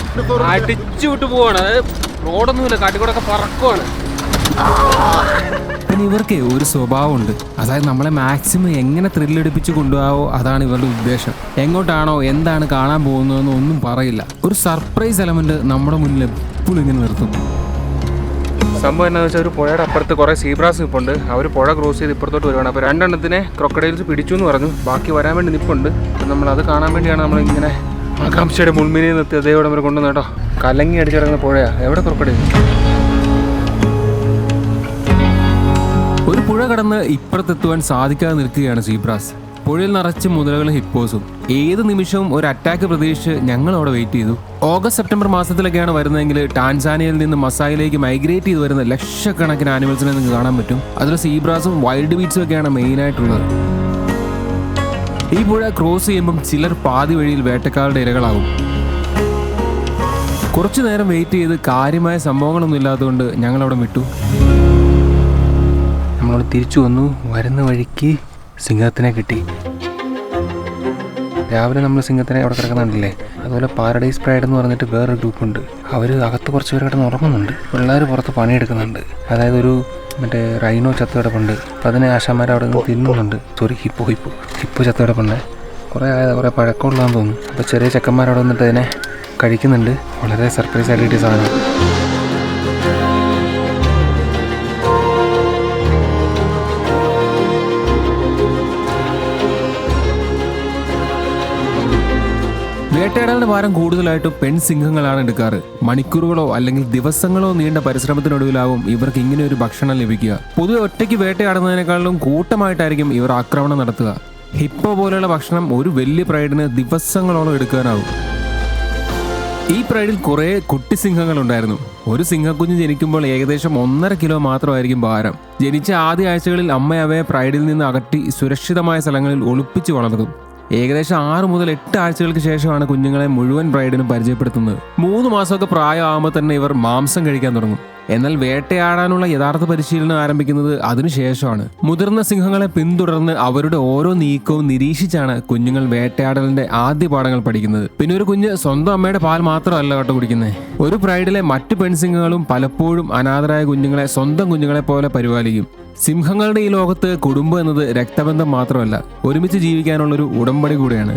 അടിച്ചു വിട്ട് പോവാണ്, അതായത് റോഡൊന്നുമില്ല, കാട്ടിക്കൂടൊക്കെ പറക്കുവാണ്. പിന്നെ ഇവർക്ക് ഒരു സ്വഭാവമുണ്ട്, അതായത് നമ്മളെ മാക്സിമം എങ്ങനെ ത്രില്ലടിപ്പിച്ച് കൊണ്ടുപോകാവോ അതാണ് ഇവരുടെ ഉദ്ദേശം. എങ്ങോട്ടാണോ എന്താണ് കാണാൻ പോകുന്നതെന്ന് ഒന്നും പറയില്ല. ഒരു സർപ്രൈസ് എലമെന്റ് നമ്മുടെ മുന്നിൽ എപ്പോഴും ഇങ്ങനെ നിർത്തും. സംഭവം എന്താണെന്ന് വെച്ചാൽ ഒരു പുഴയുടെ അപ്പുറത്ത് കുറേ സീബ്രാസ് നിൽപ്പുണ്ട്. അവർ പുഴ ക്രോസ് ചെയ്ത് ഇപ്പുറത്തോട്ട് വരുവാണ്. അപ്പോൾ 2 എണ്ണത്തിനെ ക്രൊക്കഡൈൽസ് പിടിച്ചു എന്ന് പറഞ്ഞു, ബാക്കി വരാൻ വേണ്ടി നിൽപ്പുണ്ട്. അപ്പം നമ്മളത് കാണാൻ വേണ്ടിയാണ് നമ്മളിങ്ങനെ ആകാംക്ഷയുടെ മുൾമിനിയിൽ നിർത്തി അതേവിടെ വരെ കൊണ്ടുവന്ന് കേട്ടോ. കലങ്ങി അടിച്ചിറങ്ങുന്ന പുഴയാണ്. എവിടെ ക്രൊക്കഡൈൽ? ഒരു പുഴ കടന്ന് ഇപ്പുറത്തെത്തുവാൻ സാധിക്കാതെ നിൽക്കുകയാണ് സീബ്രാസ്. പുഴയിൽ നിറച്ച് മുതലകളും ഹിപ്പോസും. ഏത് നിമിഷവും ഒരു അറ്റാക്ക് പ്രതീക്ഷിച്ച് ഞങ്ങൾ അവിടെ വെയിറ്റ് ചെയ്തു. ഓഗസ്റ്റ് സെപ്റ്റംബർ മാസത്തിലൊക്കെയാണ് വരുന്നതെങ്കിൽ ടാൻസാനിയയിൽ നിന്ന് മസായിലേക്ക് മൈഗ്രേറ്റ് ചെയ്ത് വരുന്ന ലക്ഷക്കണക്കിന് ആനിമൽസിനെ നിങ്ങൾക്ക് കാണാൻ പറ്റും. അതിൽ സീബ്രാസും വൈൽഡ് ബീറ്റ്സും ഒക്കെയാണ് മെയിനായിട്ടുള്ളത്. ഈ പുഴ ക്രോസ് ചെയ്യുമ്പം ചിലർ പാതി വഴിയിൽ വേട്ടക്കാരുടെ ഇരകളാകും. കുറച്ചു നേരം വെയിറ്റ് ചെയ്ത് കാര്യമായ സംഭവങ്ങളൊന്നും ഇല്ലാത്തതുകൊണ്ട് ഞങ്ങളവിടെ വിട്ടു. നമ്മളോട് തിരിച്ചു വന്നു. വരുന്ന വഴിക്ക് സിംഹത്തിനെ കിട്ടി. രാവിലെ നമ്മൾ സിംഹത്തിനെ അവിടെ കിടക്കുന്നുണ്ടല്ലേ. അതുപോലെ പാരഡൈസ് പ്രൈഡ് എന്ന് പറഞ്ഞിട്ട് വേറൊരു ഗ്രൂപ്പുണ്ട്. അവർ അകത്ത് കുറച്ച് പേര് കിടന്ന് ഉറങ്ങുന്നുണ്ട്. പിള്ളേർ പുറത്ത് പണിയെടുക്കുന്നുണ്ട്. അതായത് ഒരു മറ്റേ റൈനോ ചത്ത് കിടപ്പുണ്ട്. അപ്പോൾ അതിനെ ആശാന്മാർ അവിടെ നിന്ന് തിന്നുന്നുണ്ട്. സോറി, ഹിപ്പോ ചത്ത് കിടപ്പുണ്ട്. കുറേ കുറേ പഴക്കമുള്ളതാണെന്ന് തോന്നുന്നു. അപ്പോൾ ചെറിയ ചെക്കന്മാരവിടെ വന്നിട്ട് അതിനെ കഴിക്കുന്നുണ്ട്. വളരെ സർപ്രൈസ് ആയിട്ട് കിട്ടിയ സാധനം. വേട്ടയാടലിന്റെ ഭാരം കൂടുതലായിട്ടും പെൺസിംഹങ്ങളാണ് എടുക്കാറ്. മണിക്കൂറുകളോ അല്ലെങ്കിൽ ദിവസങ്ങളോ നീണ്ട പരിശ്രമത്തിനൊടുവിലാവും ഇവർക്ക് ഇങ്ങനെ ഒരു ഭക്ഷണം ലഭിക്കുക. പൊതുവെ ഒറ്റയ്ക്ക് വേട്ടയാടുന്നതിനേക്കാളും കൂട്ടമായിട്ടായിരിക്കും ഇവർ ആക്രമണം നടത്തുക. ഹിപ്പോ പോലെയുള്ള ഭക്ഷണം ഒരു വലിയ പ്രൈഡിന് ദിവസങ്ങളോളം എടുക്കാനാവും. ഈ പ്രൈഡിൽ കുറേ കുട്ടി സിംഹങ്ങളുണ്ടായിരുന്നു. ഒരു സിംഹക്കുഞ്ഞ് ജനിക്കുമ്പോൾ ഏകദേശം 1.5 കിലോ മാത്രമായിരിക്കും ഭാരം. ജനിച്ച ആദ്യ ആഴ്ചകളിൽ അമ്മ അവയെ പ്രൈഡിൽ നിന്ന് അകറ്റി സുരക്ഷിതമായ സ്ഥലങ്ങളിൽ ഒളിപ്പിച്ച് വളർത്തും. ഏകദേശം 6 മുതൽ 8 ആഴ്ചകൾക്ക് ശേഷമാണ് കുഞ്ഞുങ്ങളെ മുഴുവൻ പ്രൈഡിനും പരിചയപ്പെടുത്തുന്നത്. 3 മാസമൊക്കെ പ്രായമാകുമ്പോൾ തന്നെ ഇവർ മാംസം കഴിക്കാൻ തുടങ്ങും. എന്നാൽ വേട്ടയാടാനുള്ള യഥാർത്ഥ പരിശീലനം ആരംഭിക്കുന്നത് അതിനുശേഷമാണ്. മുതിർന്ന സിംഹങ്ങളെ പിന്തുടർന്ന് അവരുടെ ഓരോ നീക്കവും നിരീക്ഷിച്ചാണ് കുഞ്ഞുങ്ങൾ വേട്ടയാടലിന്റെ ആദ്യ പാഠങ്ങൾ പഠിക്കുന്നത്. പിന്നെ ഒരു കുഞ്ഞ് സ്വന്തം അമ്മയുടെ പാൽ മാത്രമല്ല കേട്ടോ കുടിക്കുന്നത്. ഒരു പ്രൈഡിലെ മറ്റു പെൺസിംഹങ്ങളും പലപ്പോഴും അനാഥരായ കുഞ്ഞുങ്ങളെ സ്വന്തം കുഞ്ഞുങ്ങളെ പോലെ പരിപാലിക്കും. സിംഹങ്ങളുടെ ഈ ലോകത്ത് കുടുംബം എന്നത് രക്തബന്ധം മാത്രമല്ല, ഒരുമിച്ച് ജീവിക്കാനുള്ളൊരു ഉടമ്പടി കൂടെയാണ്.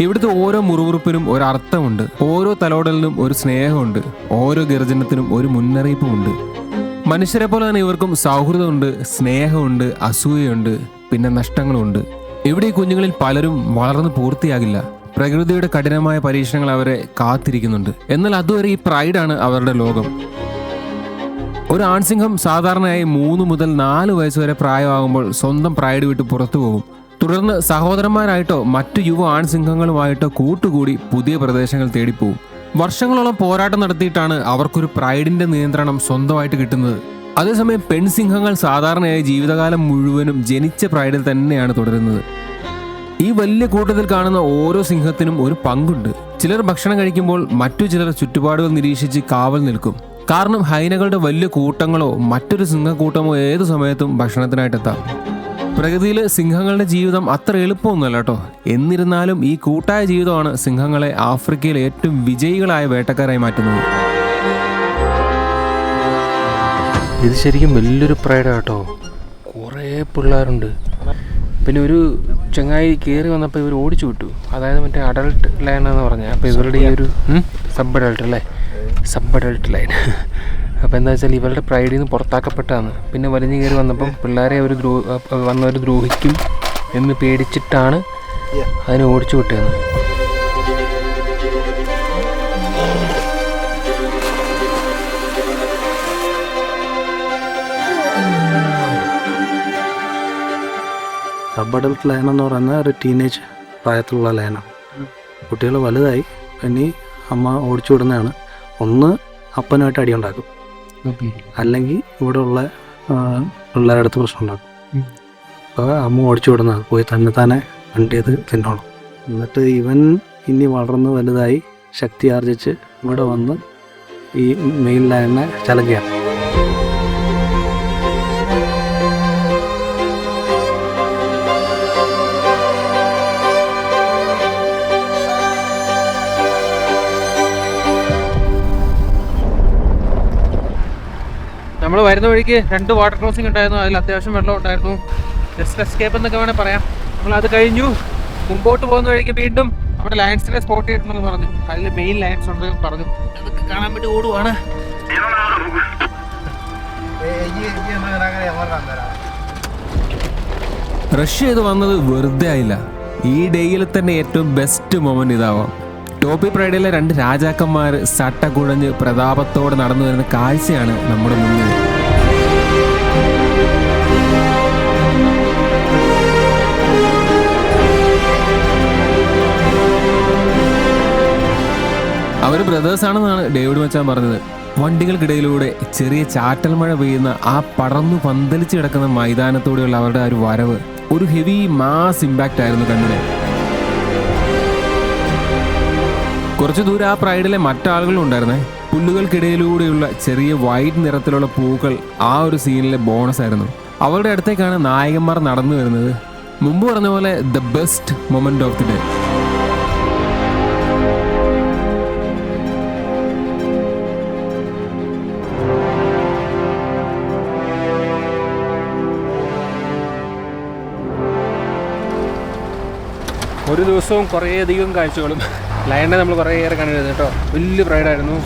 ഇവിടുത്തെ ഓരോ മുറിവുറുപ്പിനും ഒരർത്ഥമുണ്ട്. ഓരോ തലോടലിനും ഒരു സ്നേഹമുണ്ട്. ഓരോ ഗർജനത്തിനും ഒരു മുന്നറിയിപ്പുമുണ്ട്. മനുഷ്യരെ പോലെ തന്നെ ഇവർക്കും സൗഹൃദമുണ്ട്, സ്നേഹമുണ്ട്, അസൂയയുണ്ട്, പിന്നെ നഷ്ടങ്ങളുമുണ്ട്. ഇവിടെ ഈ കുഞ്ഞുങ്ങളിൽ പലരും വളർന്ന് പൂർത്തിയാകില്ല. പ്രകൃതിയുടെ കഠിനമായ പരീക്ഷണങ്ങൾ അവരെ കാത്തിരിക്കുന്നുണ്ട്. എന്നാൽ അതുവരെ ഈ പ്രൈഡാണ് അവരുടെ ലോകം. ഒരു ആൺസിംഹം സാധാരണയായി 3 മുതൽ 4 വയസ്സ് വരെ പ്രായമാകുമ്പോൾ സ്വന്തം പ്രൈഡ് വിട്ട് പുറത്തു പോകും. തുടർന്ന് സഹോദരന്മാരായിട്ടോ മറ്റു യുവ ആൺസിംഹങ്ങളുമായിട്ടോ കൂട്ടുകൂടി പുതിയ പ്രദേശങ്ങൾ തേടിപ്പോവും. വർഷങ്ങളോളം പോരാട്ടം നടത്തിയിട്ടാണ് അവർക്കൊരു പ്രൈഡിന്റെ നിയന്ത്രണം സ്വന്തമായിട്ട് കിട്ടുന്നത്. അതേസമയം പെൺസിംഹങ്ങൾ സാധാരണയായി ജീവിതകാലം മുഴുവനും ജനിച്ച പ്രൈഡിൽ തന്നെയാണ് തുടരുന്നത്. ഈ വലിയ കൂട്ടത്തിൽ കാണുന്ന ഓരോ സിംഹത്തിനും ഒരു പങ്കുണ്ട്. ചിലർ ഭക്ഷണം കഴിക്കുമ്പോൾ മറ്റു ചിലർ ചുറ്റുപാടുകൾ നിരീക്ഷിച്ച് കാവൽ നിൽക്കും. കാരണം ഹൈനകളുടെ വലിയ കൂട്ടങ്ങളോ മറ്റൊരു സിംഹക്കൂട്ടമോ ഏതു സമയത്തും ഭക്ഷണത്തിനായിട്ടെത്താം. പ്രകൃതിയിൽ സിംഹങ്ങളുടെ ജീവിതം അത്ര എളുപ്പമൊന്നുമല്ല കേട്ടോ. എന്നിരുന്നാലും ഈ കൂട്ടായ ജീവിതമാണ് സിംഹങ്ങളെ ആഫ്രിക്കയിലെ ഏറ്റവും വിജയികളായ വേട്ടക്കാരായി മാറ്റുന്നത്. ഇത് ശരിക്കും വലിയൊരു പ്രൈഡാണ് കേട്ടോ. കുറേ പിള്ളേരുണ്ട്. പിന്നെ ഒരു ചങ്ങായി കയറി വന്നപ്പോൾ ഇവർ ഓടിച്ചു വിട്ടു. അതായത് മറ്റേ അഡൾട്ട് ലൈൻ എന്ന് പറഞ്ഞാൽ. അപ്പോൾ ഇവരുടെ ഈ ഒരു സബ് അഡൾട്ട് അല്ലേ, സബ് അഡൾട്ട് ലൈൻ. അപ്പോൾ എന്താ വെച്ചാൽ ഇവരുടെ പ്രൈഡിൽ നിന്ന് പുറത്താക്കപ്പെട്ടതാണ്. പിന്നെ വലിഞ്ഞു കയറി വന്നപ്പം പിള്ളേരെ അവർ വന്നവർ ദ്രോഹിക്കും എന്ന് പേടിച്ചിട്ടാണ് അതിനെ ഓടിച്ചു വിട്ടത്. സബ് അഡൽട്ട് ലയൺ എന്ന് പറയുന്ന ഒരു ടീനേജ് പ്രായത്തിലുള്ള ലയനാണ്. കുട്ടികൾ വലുതായി ഇനി അമ്മ ഓടിച്ചു വിടുന്നതാണ്. ഒന്ന് അപ്പനുമായിട്ട് അടിയുണ്ടാക്കും, അല്ലെങ്കിൽ ഇവിടെ ഉള്ള പിള്ളേരുടെ അടുത്ത് പ്രശ്നം ഉണ്ടാക്കും. അപ്പോൾ അമ്മ ഓടിച്ചു വിടുന്നതാണ്, പോയി തന്നെ വണ്ടി ചെയ്ത് തിന്നോണം. എന്നിട്ട് ഇവൻ ഇനി വളർന്ന് വലുതായി ശക്തി ആർജിച്ച് ഇവിടെ വന്ന് ഈ മെയിൻ ലയണിനെ ചലക്കുകയാണ്. നമ്മൾ വരുന്ന വഴിക്ക് 2 വാട്ടർ ക്രോസിംഗ് ഉണ്ടായിരുന്നു. അതിൽ അത്യാവശ്യം വെള്ളം ഉണ്ടായിരുന്നു. ജസ്റ്റ് എസ്കേപ്പ് എന്നൊക്കെ വേണേൽ പറയാം. നമ്മളത് കഴിഞ്ഞു. മുമ്പോട്ട് പോകുന്ന വഴിക്ക് വീണ്ടും അവിടെ ലയൺസിനെ സ്പോട്ട് ചെയ്തിട്ടുണ്ടെന്ന് പറഞ്ഞു. അതിൽ മെയിൻ ലയൺസ് ഉണ്ട് പറഞ്ഞു. അതൊക്കെ കാണാൻ വേണ്ടി ഓടുവാണ്. റഷ് ചെയ്ത് വന്നത് വെറുതെ ആയില്ല. ഈ ഡേയിൽ തന്നെ ഏറ്റവും ബെസ്റ്റ് മൊമെന്റ് ഇതാവാം. ടോപ്പി പ്രൈഡിലെ 2 രാജാക്കന്മാർ സട്ട കുഴഞ്ഞ് പ്രതാപത്തോടെ നടന്നു വരുന്ന കാഴ്ചയാണ് നമ്മുടെ മുന്നിൽ. അവർ ബ്രദേഴ്സാണെന്നാണ് ഡേവിഡ് മച്ചാൻ പറഞ്ഞത്. വണ്ടികൾക്കിടയിലൂടെ ചെറിയ ചാറ്റൽ മഴ പെയ്യുന്ന ആ പടർന്നു പന്തലിച്ച് കിടക്കുന്ന മൈതാനത്തോടെയുള്ള അവരുടെ ആ ഒരു വരവ് ഒരു ഹെവി മാസ് ഇമ്പാക്റ്റ് ആയിരുന്നു കണ്ണിന്. കുറച്ചു ദൂരം ആ പ്രൈഡിലെ മറ്റാളുകളും ഉണ്ടായിരുന്നേ. പുല്ലുകൾക്കിടയിലൂടെയുള്ള ചെറിയ വൈറ്റ് നിറത്തിലുള്ള പൂക്കൾ ആ ഒരു സീനിലെ ബോണസ് ആയിരുന്നു. അവരുടെ അടുത്തേക്കാണ് നായകന്മാർ നടന്നു വരുന്നത്. മുമ്പ് പറഞ്ഞ പോലെ the best moment of the day. ഒരു ദിവസവും കുറേയധികം കാഴ്ചകളും ലയണിനെ നമ്മൾ കുറേയേറെ കണ്ടിരുന്നു കേട്ടോ. വലിയ പ്രൈഡായിരുന്നു.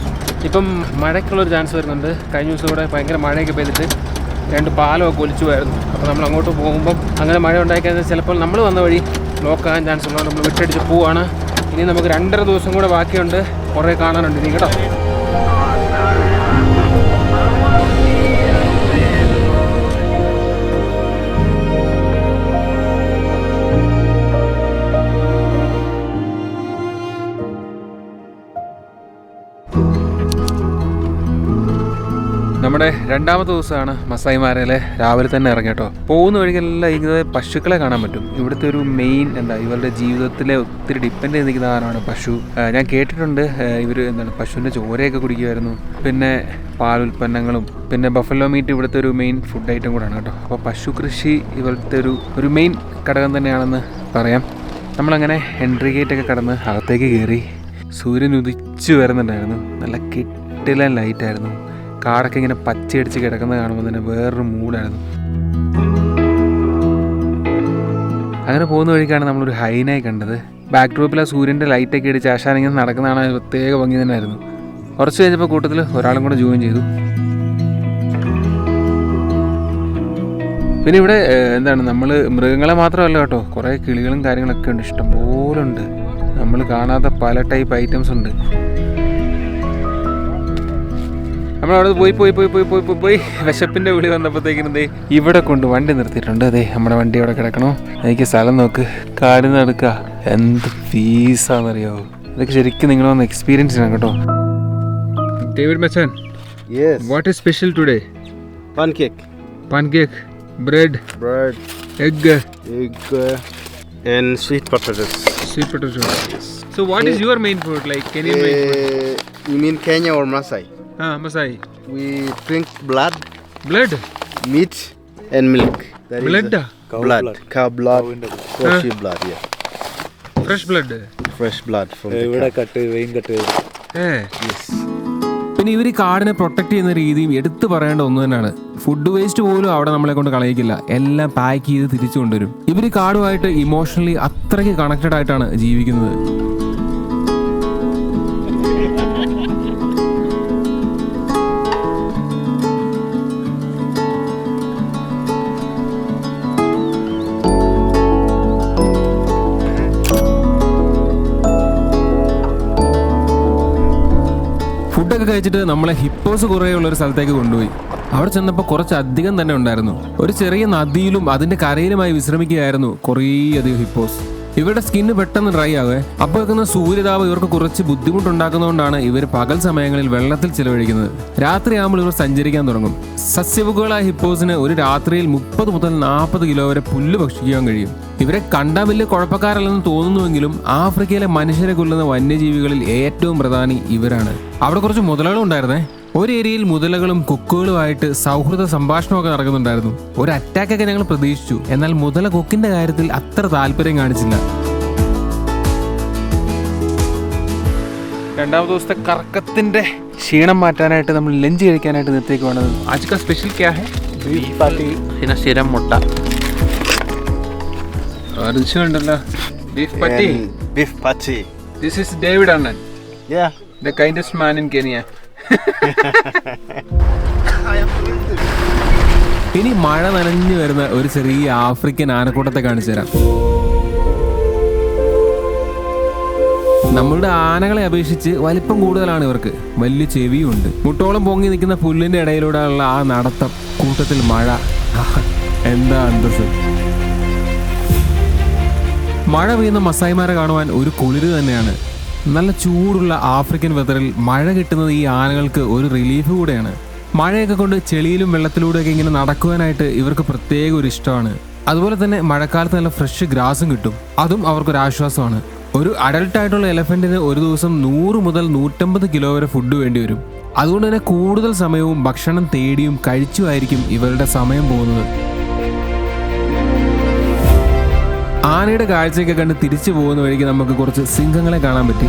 ഇപ്പം മഴയ്ക്കുള്ളൊരു ചാൻസ് വരുന്നുണ്ട്. കഴിഞ്ഞ ദിവസം ഇവിടെ ഭയങ്കര മഴയൊക്കെ പെയ്തിട്ട് 2 പാലമൊക്കെ ഒലിച്ചു പോയായിരുന്നു. അപ്പോൾ നമ്മൾ അങ്ങോട്ട് പോകുമ്പം അങ്ങനെ മഴ ഉണ്ടായിക്കഴിഞ്ഞാൽ ചിലപ്പോൾ നമ്മൾ വന്ന വഴി ബ്ലോക്ക് ആകാൻ ചാൻസ് ഉള്ളതുകൊണ്ട് നമ്മൾ വിട്ടടിച്ച് പോവാണ്. ഇനി നമുക്ക് 2.5 ദിവസം കൂടെ ബാക്കിയുണ്ട്. കുറേ കാണാനുണ്ട് ഇനി കേട്ടോ. നമ്മുടെ 2ാമത്തെ ദിവസമാണ് മസായി മാരയിലെ. രാവിലെ തന്നെ ഇറങ്ങി കേട്ടോ. പോകുന്ന വഴിക്കെല്ലാം ഇങ്ങനെ പശുക്കളെ കാണാൻ പറ്റും. ഇവിടുത്തെ ഒരു മെയിൻ ഇവരുടെ ജീവിതത്തിലെ ഒത്തിരി ഡിപ്പെൻഡ് ചെയ്ത് നിൽക്കുന്ന സാധനമാണ് പശു. ഞാൻ കേട്ടിട്ടുണ്ട് ഇവർ പശുവിൻ്റെ ചോരയൊക്കെ കുടിക്കുമായിരുന്നു. പിന്നെ പാലുൽപ്പന്നങ്ങളും പിന്നെ ബഫല്ലോ മീറ്റ് ഇവിടുത്തെ ഒരു മെയിൻ ഫുഡ് ഐറ്റം കൂടെയാണ് കേട്ടോ. അപ്പോൾ പശു കൃഷി ഇവിടുത്തെ ഒരു മെയിൻ ഘടകം തന്നെയാണെന്ന് പറയാം. നമ്മളങ്ങനെ എൻട്രി ഗേറ്റൊക്കെ കടന്ന് അകത്തേക്ക് കയറി. സൂര്യൻ ഉദിച്ചു വരുന്നുണ്ടായിരുന്നു. നല്ല കിട്ടിലൻ ലൈറ്റായിരുന്നു. കാടൊക്കെ ഇങ്ങനെ പച്ചയടിച്ച് കിടക്കുന്നത് കാണുമ്പോൾ തന്നെ വേറൊരു മൂഡായിരുന്നു. അങ്ങനെ പോകുന്ന വഴിക്കാണ് നമ്മളൊരു ഹൈനായി കണ്ടത്. ബാക്ക് ഡ്രോപ്പിൽ ആ സൂര്യൻ്റെ ലൈറ്റൊക്കെ അടിച്ച് ആശാനിങ്ങനെ നടക്കുന്നതാണ് പ്രത്യേക ഭംഗി തന്നെയായിരുന്നു. കുറച്ച് കഴിഞ്ഞപ്പോൾ കൂട്ടത്തിൽ ഒരാളും കൂടെ ജോയിൻ ചെയ്തു. പിന്നെ ഇവിടെ നമ്മൾ മൃഗങ്ങളെ മാത്രമല്ല കേട്ടോ, കുറേ കിളികളും കാര്യങ്ങളൊക്കെ ഉണ്ട്. ഇഷ്ടംപോലെ ഉണ്ട്. നമ്മൾ കാണാത്ത പല ടൈപ്പ് ഐറ്റംസ് ഉണ്ട്. നമ്മളവിടെ പോയി വിശപ്പിന്റെ വിളി വന്നപ്പോഴത്തേക്കിനും ദേ ഇവിടെ കൊണ്ട് വണ്ടി നിർത്തിയിട്ടുണ്ട്. അതെ നമ്മുടെ വണ്ടി അവിടെ കിടക്കണോ. എനിക്ക് സ്ഥലം നോക്ക്, കാടിന് നടക്കുക. എന്ത് ഫീസാണെന്നറിയാവോ. ഇതൊക്കെ ശരിക്കും നിങ്ങളൊന്ന് എക്സ്പീരിയൻസ് ചെയ്യണം കേട്ടോ. David Machan, Yes. What is special today? Pancake. Pancake, bread, Bread, egg, egg, and sweet potatoes. sweet potato. So what is your main food, like Kenyan main food? You mean Kenya or Masai? Masai. We drink blood, Blood? meat, and milk. That is Blood? blood. Cow blood. Sheep blood, yeah. Fresh blood? Fresh blood from the ഇവിടെ cow. Cut vein cut ചെയ്ത് Yes. പിന്നെ ഇവർ ഈ കാടിനെ protect ചെയ്യുന്ന രീതിയും എടുത്തു പറയേണ്ട ഒന്ന് തന്നെയാണ്. ഫുഡ് വേസ്റ്റ് പോലും അവിടെ നമ്മളെ കൊണ്ട് കളയിക്കില്ല, എല്ലാം പാക്ക് ചെയ്ത് തിരിച്ചു കൊണ്ടുവരും. ഇവർ ഈ കാടുമായിട്ട് ഇമോഷണലി അത്രയ്ക്ക് കണക്റ്റഡ് ആയിട്ടാണ് ജീവിക്കുന്നത്. ഫുഡൊക്കെ കഴിച്ചിട്ട് നമ്മളെ ഹിപ്പോസ് കുറേ ഉള്ള ഒരു സ്ഥലത്തേക്ക് കൊണ്ടുപോയി. അവിടെ ചെന്നപ്പോൾ കുറച്ചധികം തന്നെ ഉണ്ടായിരുന്നു. ഒരു ചെറിയ നദിയിലും അതിന്റെ കരയിലുമായി വിശ്രമിക്കുകയായിരുന്നു കുറേയധികം ഹിപ്പോസ്. ഇവരുടെ സ്കിന്ന് പെട്ടെന്ന് ഡ്രൈ ആവേ. അപ്പോൾ വെക്കുന്ന സൂര്യതാപം ഇവർക്ക് കുറച്ച് ബുദ്ധിമുട്ടുണ്ടാക്കുന്നതുകൊണ്ടാണ് ഇവർ പകൽ സമയങ്ങളിൽ വെള്ളത്തിൽ ചിലവഴിക്കുന്നത്. രാത്രിയാകുമ്പോൾ ഇവർ സഞ്ചരിക്കാൻ തുടങ്ങും. സസ്യഭുക്കുകളായ ഹിപ്പോസിന് ഒരു രാത്രിയിൽ 30 മുതൽ 40 കിലോ വരെ പുല്ല് ഭക്ഷിക്കാൻ കഴിയും. ഇവരെ കണ്ടാൽ വലിയ കുഴപ്പക്കാരല്ലെന്ന് തോന്നുന്നുവെങ്കിലും ആഫ്രിക്കയിലെ മനുഷ്യരെ കൊല്ലുന്ന വന്യജീവികളിൽ ഏറ്റവും പ്രധാനി ഇവരാണ്. അവിടെ കുറച്ച് മുതലകളും ഉണ്ടായിരുന്നേ. ഒരു ഏരിയയിൽ മുതലകളും കൊക്കുകളുമായിട്ട് സൗഹൃദ സംഭാഷണമൊക്കെ നടക്കുന്നുണ്ടായിരുന്നു. ഒരു അറ്റാക്കൊക്കെ ഞങ്ങൾ പ്രതീക്ഷിച്ചു, എന്നാൽ മുതല കൊക്കിന്റെ കാര്യത്തിൽ അത്ര താല്പര്യം കാണിച്ചില്ല. രണ്ടാമത്തെ ദിവസത്തെ കറക്കത്തിന്റെ ക്ഷീണം മാറ്റാനായിട്ട് നമ്മൾ ലഞ്ച് കഴിക്കാനായിട്ട് നിർത്തിയേക്കുവാണ്. ആജ് സ്പെഷ്യൽ ക്യാ ഹൈ? ബീഫ് പാറ്റി പിന്നെ സ്ഥിരം മുട്ട. ഉണ്ടല്ലോ ബീഫ് പറ്റി. And beef patty. This is David Annan, Yeah. the kindest man in Kenya. ഇനി മഴ നനഞ്ഞു വരുന്ന ഒരു ചെറിയ ആഫ്രിക്കൻ ആനക്കൂട്ടത്തെ കാണിച്ചു തരാം. നമ്മളുടെ ആനകളെ അപേക്ഷിച്ച് വലിപ്പം കൂടുതലാണ് ഇവർക്ക്. വലിയ ചെവിയും ഉണ്ട്. മുട്ടോളം പൊങ്ങി നിൽക്കുന്ന പുല്ലിന്റെ ഇടയിലൂടെയുള്ള ആ നടത്തം, കൂട്ടത്തിൽ മഴ, എന്താ അന്തസ്. മഴ പെയ്യുന്ന മസായിമാരെ കാണുവാൻ ഒരു കുളിര് തന്നെയാണ്. നല്ല ചൂടുള്ള ആഫ്രിക്കൻ വെതറിൽ മഴ കിട്ടുന്നത് ഈ ആനകൾക്ക് ഒരു റിലീഫ് കൂടെയാണ്. മഴയൊക്കെ കൊണ്ട് ചെളിയിലും വെള്ളത്തിലൂടെയൊക്കെ ഇങ്ങനെ നടക്കുവാനായിട്ട് ഇവർക്ക് പ്രത്യേക ഒരു ഇഷ്ടമാണ്. അതുപോലെ തന്നെ മഴക്കാലത്ത് നല്ല ഫ്രഷ് ഗ്രാസും കിട്ടും, അതും അവർക്കൊരാശ്വാസമാണ്. ഒരു അഡൽട്ടായിട്ടുള്ള എലഫന്റിന് ഒരു ദിവസം 100 മുതൽ 150 കിലോ വരെ ഫുഡ് വേണ്ടി വരും. അതുകൊണ്ട് തന്നെ കൂടുതൽ സമയവും ഭക്ഷണം തേടിയും കഴിച്ചുമായിരിക്കും ഇവരുടെ സമയം പോകുന്നത്. ആനയുടെ കാഴ്ചയൊക്കെ കണ്ട് തിരിച്ചു പോകുന്ന വഴിക്ക് നമുക്ക് കുറച്ച് സിംഹങ്ങളെ കാണാൻ പറ്റി.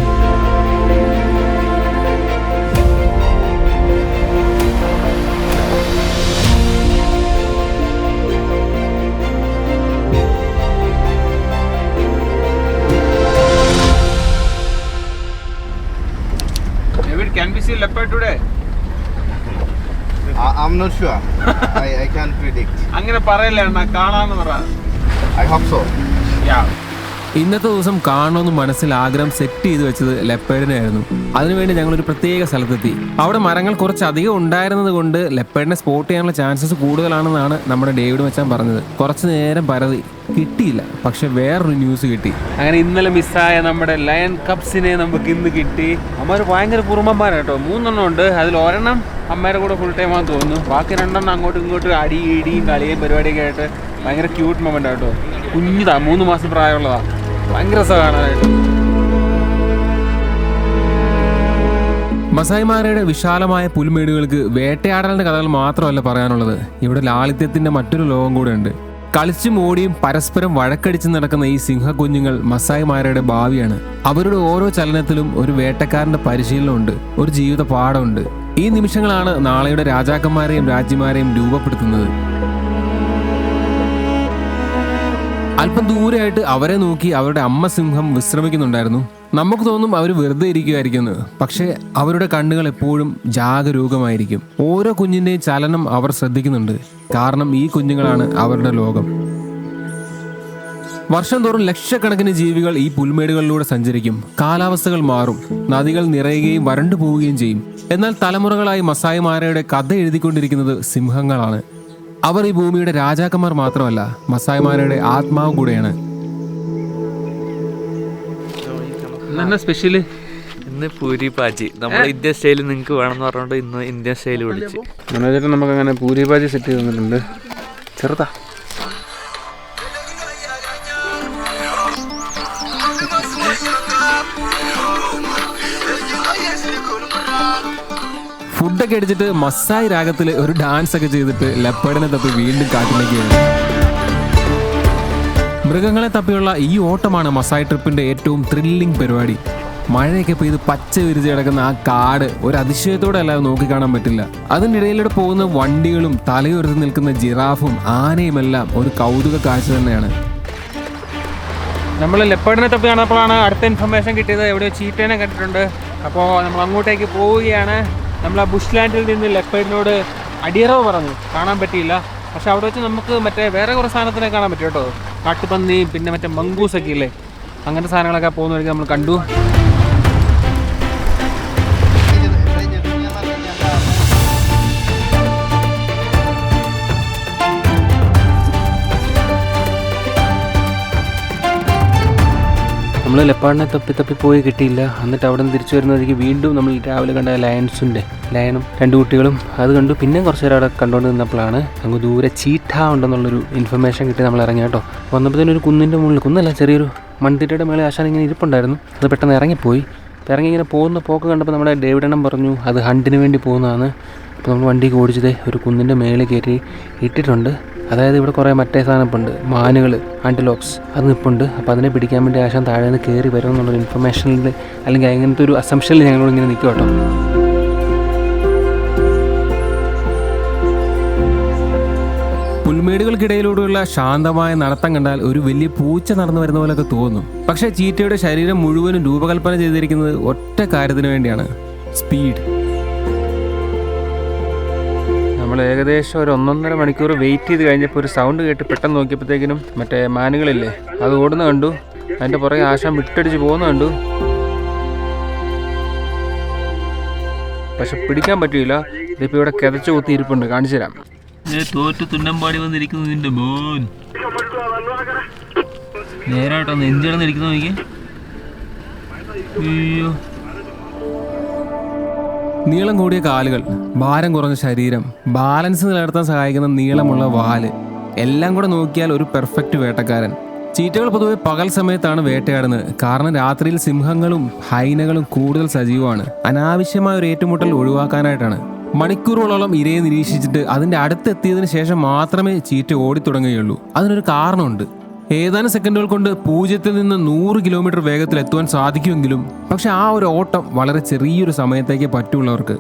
David, can we see leopard today? I'm not sure. I can't predict. അങ്ങനെ പറയല്ലേ അണ്ണാ, കാണാന്ന് പറ. I hope so. ഇന്നത്തെ ദിവസം കാണണമെന്ന് മനസ്സിൽ ആഗ്രഹം സെറ്റ് ചെയ്ത് വെച്ചത് ലെപ്പേഡിനെ ആയിരുന്നു. അതിനുവേണ്ടി ഞങ്ങളൊരു പ്രത്യേക സ്ഥലത്തെത്തി. അവിടെ മരങ്ങൾ കുറച്ചധികം ഉണ്ടായിരുന്നത് കൊണ്ട് ലെപ്പേഡിനെ സ്പോട്ട് ചെയ്യാനുള്ള ചാൻസസ് കൂടുതലാണെന്നാണ് നമ്മുടെ ഡേവിഡ് മച്ചാൻ പറഞ്ഞത്. കുറച്ച് നേരം പരതി കിട്ടിയില്ല, പക്ഷെ വേറൊരു ന്യൂസ് കിട്ടി. അങ്ങനെ ഇന്നലെ മിസ്സായ നമ്മുടെ ലയൺ കപ്സിനെ നമുക്ക് ഇന്ന് കിട്ടി. അമ്മമാർ ഭയങ്കര കുറുമ്പന്മാരാട്ടോ. 3 ഉണ്ട്. അതിൽ ഒരെണ്ണം അമ്മയുടെ കൂടെ ഫുൾ ടൈം ആണെന്ന് തോന്നുന്നു. ബാക്കി 2 അങ്ങോട്ടും ഇങ്ങോട്ടും ഇടിയും കളിയും പരിപാടിയൊക്കെ ആയിട്ട് ഭയങ്കര ക്യൂട്ട് മൊമെന്റ് ആട്ടോ. കുഞ്ഞിതാ, 3 മാസം പ്രായമുള്ളതാ. ഭയങ്കര രസമാണ് കാണാനായിട്ട്. മസായിമാരയുടെ വിശാലമായ പുൽമേടുകൾക്ക് വേട്ടയാടലിന്റെ കഥകൾ മാത്രമല്ല പറയാനുള്ളത്. ഇവിടെ ലാളിത്യത്തിന്റെ മറ്റൊരു ലോകം കൂടെ ഉണ്ട്. കളിച്ചും ഓടിയും പരസ്പരം വഴക്കടിച്ച് നടക്കുന്ന ഈ സിംഹക്കുഞ്ഞുങ്ങൾ മസായിമാരയുടെ ഭാവിയാണ്. അവരുടെ ഓരോ ചലനത്തിലും ഒരു വേട്ടക്കാരന്റെ പരിശീലനമുണ്ട്, ഒരു ജീവിത പാഠമുണ്ട്. ഈ നിമിഷങ്ങളാണ് നാളെയുടെ രാജാക്കന്മാരെയും രാജ്യമാരെയും രൂപപ്പെടുത്തുന്നത്. അല്പം ദൂരെയായിട്ട് അവരെ നോക്കി അവരുടെ അമ്മ സിംഹം വിശ്രമിക്കുന്നുണ്ടായിരുന്നു. നമുക്ക് തോന്നും അവർ വെറുതെ ഇരിക്കുമായിരിക്കുന്നു, പക്ഷേ അവരുടെ കണ്ണുകൾ എപ്പോഴും ജാഗരൂകമായിരിക്കും. ഓരോ കുഞ്ഞിൻ്റെയും ചലനം അവർ ശ്രദ്ധിക്കുന്നുണ്ട്, കാരണം ഈ കുഞ്ഞുങ്ങളാണ് അവരുടെ ലോകം. വർഷം തോറും ലക്ഷക്കണക്കിന് ജീവികൾ ഈ പുൽമേടുകളിലൂടെ സഞ്ചരിക്കും. കാലാവസ്ഥകൾ മാറും, നദികൾ നിറയുകയും വരണ്ടു പോവുകയും ചെയ്യും. എന്നാൽ തലമുറകളായി മസായി മാരയുടെ കഥ എഴുതിക്കൊണ്ടിരിക്കുന്നത് സിംഹങ്ങളാണ്. അവർ ഈ ഭൂമിയുടെ രാജാക്കന്മാർ മാത്രമല്ല, മസായി മാരയുടെ ആത്മാവും കൂടെയാണ്. സ്പെഷ്യല് ഇന്ന് പൂരി പാജി. നമ്മൾ ഇന്ത്യൻ സ്റ്റൈലിൽ നിങ്ങൾക്ക് വേണമെന്ന് പറഞ്ഞുകൊണ്ട് ഇന്ന് ഇന്ത്യൻ സ്റ്റൈൽ വിളിച്ച് മനോജേട്ടൻ നമുക്ക് അങ്ങനെ പൂരി ഭാജി സെറ്റ് ചെയ്ത് തന്നിട്ടുണ്ട്. ചെറുതാ. ഫുഡൊക്കെ അടിച്ചിട്ട് മസായി രാഗത്തിൽ ഒരു ഡാൻസ് ഒക്കെ ചെയ്തിട്ട് ലെപ്പേർഡിനെ തപ്പി വീണ്ടും കാട്ടിലേക്ക് വരും. മൃഗങ്ങളെ തപ്പിയുള്ള ഈ ഓട്ടമാണ് മസായി ട്രിപ്പിന്റെ ഏറ്റവും ത്രില്ലിംഗ് പരിപാടി. മഴയൊക്കെ പെയ്ത് പച്ച വിരിച്ച് കിടക്കുന്ന ആ കാട് ഒരു അതിശയത്തോടെ അല്ലാതെ നോക്കിക്കാണാൻ പറ്റില്ല. അതിനിടയിലൂടെ പോകുന്ന വണ്ടികളും തലയുയർത്തി നിൽക്കുന്ന ജിറാഫും ആനയുമെല്ലാം ഒരു കൗതുക കാഴ്ച തന്നെയാണ്. നമ്മൾ ലെപ്പേർഡിനെ തപ്പി കാണപ്പോഴാണ് അടുത്ത ഇൻഫർമേഷൻ കിട്ടിയത്. എവിടെയോ ചീറ്റേനെ കണ്ടിട്ടുണ്ട്. അപ്പോൾ നമ്മൾ അങ്ങോട്ടേക്ക് പോവുകയാണ്. നമ്മൾ ആ ബുഷ് ലാൻഡിൽ നിന്ന് ലെപ്പേർഡിനോട് അടിയറവ് പറഞ്ഞു, കാണാൻ പറ്റിയില്ല. പക്ഷെ അവിടെ വെച്ച് നമുക്ക് മറ്റേ വേറെ കുറേ സാധനത്തിനെ കാണാൻ പറ്റും കേട്ടോ. കാട്ടുപന്നി, പിന്നെ മറ്റേ മങ്കൂസൊക്കെ ഇല്ലേ, അങ്ങനത്തെ സാധനങ്ങളൊക്കെ പോകുന്ന വഴിക്ക് നമ്മൾ കണ്ടു. നമ്മൾ ലെപ്പാർഡിനെ തപ്പി പോയി കിട്ടിയില്ല. എന്നിട്ട് അവിടെ നിന്ന് തിരിച്ചു വരുന്ന വഴിക്ക് വീണ്ടും നമ്മൾ രാവിലെ കണ്ട ലയനും 2 കുട്ടികളും അത് കണ്ടു. പിന്നെ കുറച്ച് നേരം അവിടെ കണ്ടുകൊണ്ട് നിന്നപ്പോഴാണ് അങ്ങ് ദൂരെ ചീറ്റ ഉണ്ടെന്നുള്ളൊരു ഇൻഫർമേഷൻ കിട്ടി. നമ്മൾ ഇറങ്ങി കേട്ടോ. വന്നപ്പോഴത്തേനും ഒരു കുന്നിൻ്റെ മുകളിൽ, കുന്നല്ല ചെറിയൊരു മൺതിട്ടയുടെ മേളിൽ ആശാൻ ഇങ്ങനെ ഇരിപ്പുണ്ടായിരുന്നു. അത് പെട്ടെന്ന് ഇറങ്ങിപ്പോയി. ഇറങ്ങി ഇങ്ങനെ പോകുന്ന പോക്ക് കണ്ടപ്പോൾ നമ്മുടെ ഡേവിഡണ്ണം പറഞ്ഞു അത് ഹണ്ടിന് വേണ്ടി പോകുന്നതാണ്. അപ്പോൾ നമ്മൾ വണ്ടിക്ക് ഓടിച്ചത് ഒരു കുന്നിൻ്റെ മേളിൽ കയറ്റി ഇട്ടിട്ടുണ്ട്. അതായത് ഇവിടെ കുറേ മറ്റേ സാധനമുണ്ട്, മാനുകൾ, ആൻറ്റിലോപ്സ്, അത് നിൽപ്പുണ്ട്. അപ്പോൾ അതിനെ പിടിക്കാൻ വേണ്ടി ആശാൻ താഴെ നിന്ന് കയറി വരും എന്നുള്ളൊരു ഇൻഫർമേഷനിൽ, അല്ലെങ്കിൽ അങ്ങനത്തെ ഒരു അസംഷനിൽ ഞങ്ങളോട് ഇങ്ങനെ നിൽക്കും കേട്ടോ. പുൽമേടുകൾക്കിടയിലൂടെയുള്ള ശാന്തമായ നടത്തം കണ്ടാൽ ഒരു വലിയ പൂച്ച നടന്നു വരുന്ന പോലെയൊക്കെ തോന്നും. പക്ഷേ ചീറ്റയുടെ ശരീരം മുഴുവനും രൂപകൽപ്പന ചെയ്തിരിക്കുന്നത് ഒറ്റ കാര്യത്തിന് വേണ്ടിയാണ്: സ്പീഡ്. നമ്മൾ ഏകദേശം ഒരു 1.5 മണിക്കൂർ വെയിറ്റ് ചെയ്ത് കഴിഞ്ഞപ്പോൾ ഒരു സൗണ്ട് കേട്ട് പെട്ടെന്ന് നോക്കിയപ്പോഴത്തേക്കിനും മറ്റേ മാനുകളില്ലേ അത് ഓടുന്ന കണ്ടു. അതിൻ്റെ പുറകെ ആശാൻ വിട്ടടിച്ച് പോകുന്ന കണ്ടു. പക്ഷെ പിടിക്കാൻ പറ്റിയില്ല. ഇതിപ്പോൾ ഇവിടെ കിതച്ച് കുത്തി ഇരിപ്പുണ്ട്, കാണിച്ചു തരാം. തോറ്റ് തുന്നമ്പാടി വന്നിരിക്കുന്നു നിന്റെ മോൻ. നേരായിട്ടോ നെഞ്ചിടന്ന് ഇരിക്കുന്ന നോക്കി. അയ്യോ, നീളം കൂടിയ കാലുകൾ, ഭാരം കുറഞ്ഞ ശരീരം, ബാലൻസ് നിലനിർത്താൻ സഹായിക്കുന്ന നീളമുള്ള വാല്, എല്ലാം കൂടെ നോക്കിയാൽ ഒരു പെർഫെക്റ്റ് വേട്ടക്കാരൻ. ചീറ്റകൾ പൊതുവെ പകൽ സമയത്താണ് വേട്ടയാടുന്നത്. കാരണം രാത്രിയിൽ സിംഹങ്ങളും ഹൈനകളും കൂടുതൽ സജീവമാണ്. അനാവശ്യമായ ഒരു ഏറ്റുമുട്ടൽ ഒഴിവാക്കാനായിട്ടാണ്. മണിക്കൂറുകളോളം ഇരയെ നിരീക്ഷിച്ചിട്ട് അതിൻ്റെ അടുത്തെത്തിയതിനു ശേഷം മാത്രമേ ചീറ്റ ഓടിത്തുടങ്ങുകയുള്ളൂ. അതിനൊരു കാരണമുണ്ട്. ഏതാനും സെക്കൻഡുകൾ കൊണ്ട് 0 നിന്ന് 100 കിലോമീറ്റർ വേഗത്തിൽ എത്തുവാൻ സാധിക്കുമെങ്കിലും പക്ഷെ ആ ഒരു ഓട്ടം വളരെ ചെറിയൊരു സമയത്തേക്ക് പറ്റുള്ളവർക്ക്.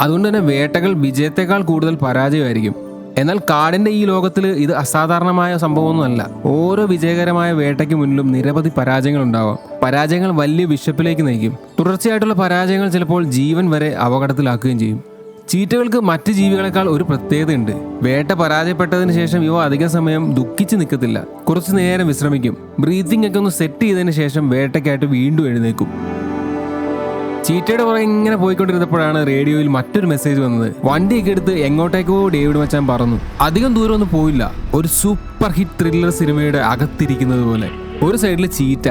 അതുകൊണ്ട് തന്നെ വേട്ടകൾ വിജയത്തെക്കാൾ കൂടുതൽ പരാജയമായിരിക്കും. എന്നാൽ കാടിൻ്റെ ഈ ലോകത്തിൽ ഇത് അസാധാരണമായ സംഭവമൊന്നുമല്ല. ഓരോ വിജയകരമായ വേട്ടയ്ക്ക് മുന്നിലും നിരവധി പരാജയങ്ങൾ ഉണ്ടാവാം. പരാജയങ്ങൾ വലിയ വിശപ്പിലേക്ക് നയിക്കും. തുടർച്ചയായിട്ടുള്ള പരാജയങ്ങൾ ചിലപ്പോൾ ജീവൻ വരെ അപകടത്തിലാക്കുകയും ചെയ്യും. ചീറ്റകൾക്ക് മറ്റ് ജീവികളെക്കാൾ ഒരു പ്രത്യേകതയുണ്ട്. വേട്ട പരാജയപ്പെട്ടതിന് ശേഷം ഇവ അധിക സമയം ദുഃഖിച്ച് നിൽക്കത്തില്ല. കുറച്ചു നേരം വിശ്രമിക്കും. ബ്രീത്തിങ് ഒക്കെ ഒന്ന് സെറ്റ് ചെയ്തതിന് ശേഷം വേട്ടയ്ക്കായിട്ട് വീണ്ടും എഴുന്നേക്കും. ചീറ്റയുടെ പുറകെ ഇങ്ങനെ പോയിക്കൊണ്ടിരുന്നപ്പോഴാണ് റേഡിയോയിൽ മറ്റൊരു മെസ്സേജ് വന്നത്. വണ്ടിയൊക്കെ എടുത്ത് എങ്ങോട്ടേക്കോ ഡേവിഡ് മച്ചാൻ പറന്നു. അധികം ദൂരമൊന്നും പോയില്ല. ഒരു സൂപ്പർ ഹിറ്റ് ത്രില്ലർ സിനിമയുടെ അകത്തിരിക്കുന്നത് പോലെ. ഒരു സൈഡിൽ ചീറ്റ,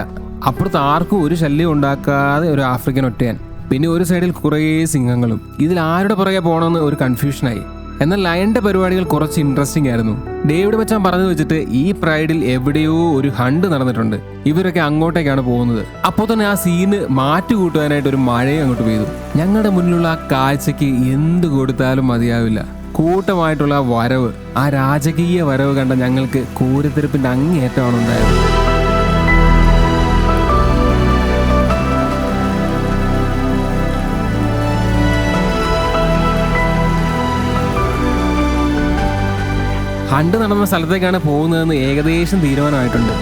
അപ്പുറത്ത് ആർക്കും ഒരു ശല്യം ഉണ്ടാക്കാതെ ഒരു ആഫ്രിക്കൻ ഒറ്റയാൻ, പിന്നെ ഒരു സൈഡിൽ കുറേ സിംഹങ്ങളും. ഇതിൽ ആരുടെ പുറകെ പോകണമെന്ന് ഒരു കൺഫ്യൂഷനായി. എന്നാൽ ലയന്റെ പരിപാടികൾ കുറച്ച് ഇൻട്രസ്റ്റിംഗ് ആയിരുന്നു. ഡേവിഡ് മച്ചാൻ പറഞ്ഞു വെച്ചിട്ട് ഈ പ്രൈഡിൽ എവിടെയോ ഒരു ഹണ്ട് നടന്നിട്ടുണ്ട്. ഇവരൊക്കെ അങ്ങോട്ടേക്കാണ് പോകുന്നത്. അപ്പോൾ തന്നെ ആ സീന് മാറ്റുകൂട്ടുവാനായിട്ട് ഒരു മഴയും അങ്ങോട്ട് പെയ്തു. ഞങ്ങളുടെ മുന്നിലുള്ള ആ കാഴ്ചയ്ക്ക് എന്ത് കൊടുത്താലും മതിയാവില്ല. കൂട്ടമായിട്ടുള്ള വരവ്, ആ രാജകീയ വരവ് കണ്ട ഞങ്ങൾക്ക് കൂരത്തിരിപ്പിന്റെ അങ്ങേയറ്റമാണ് ഉണ്ടായത്. ഹണ്ട് നടന്ന സ്ഥലത്തേക്കാണ് പോകുന്നതെന്ന് ഏകദേശം തീരുമാനമായിട്ടുണ്ട്.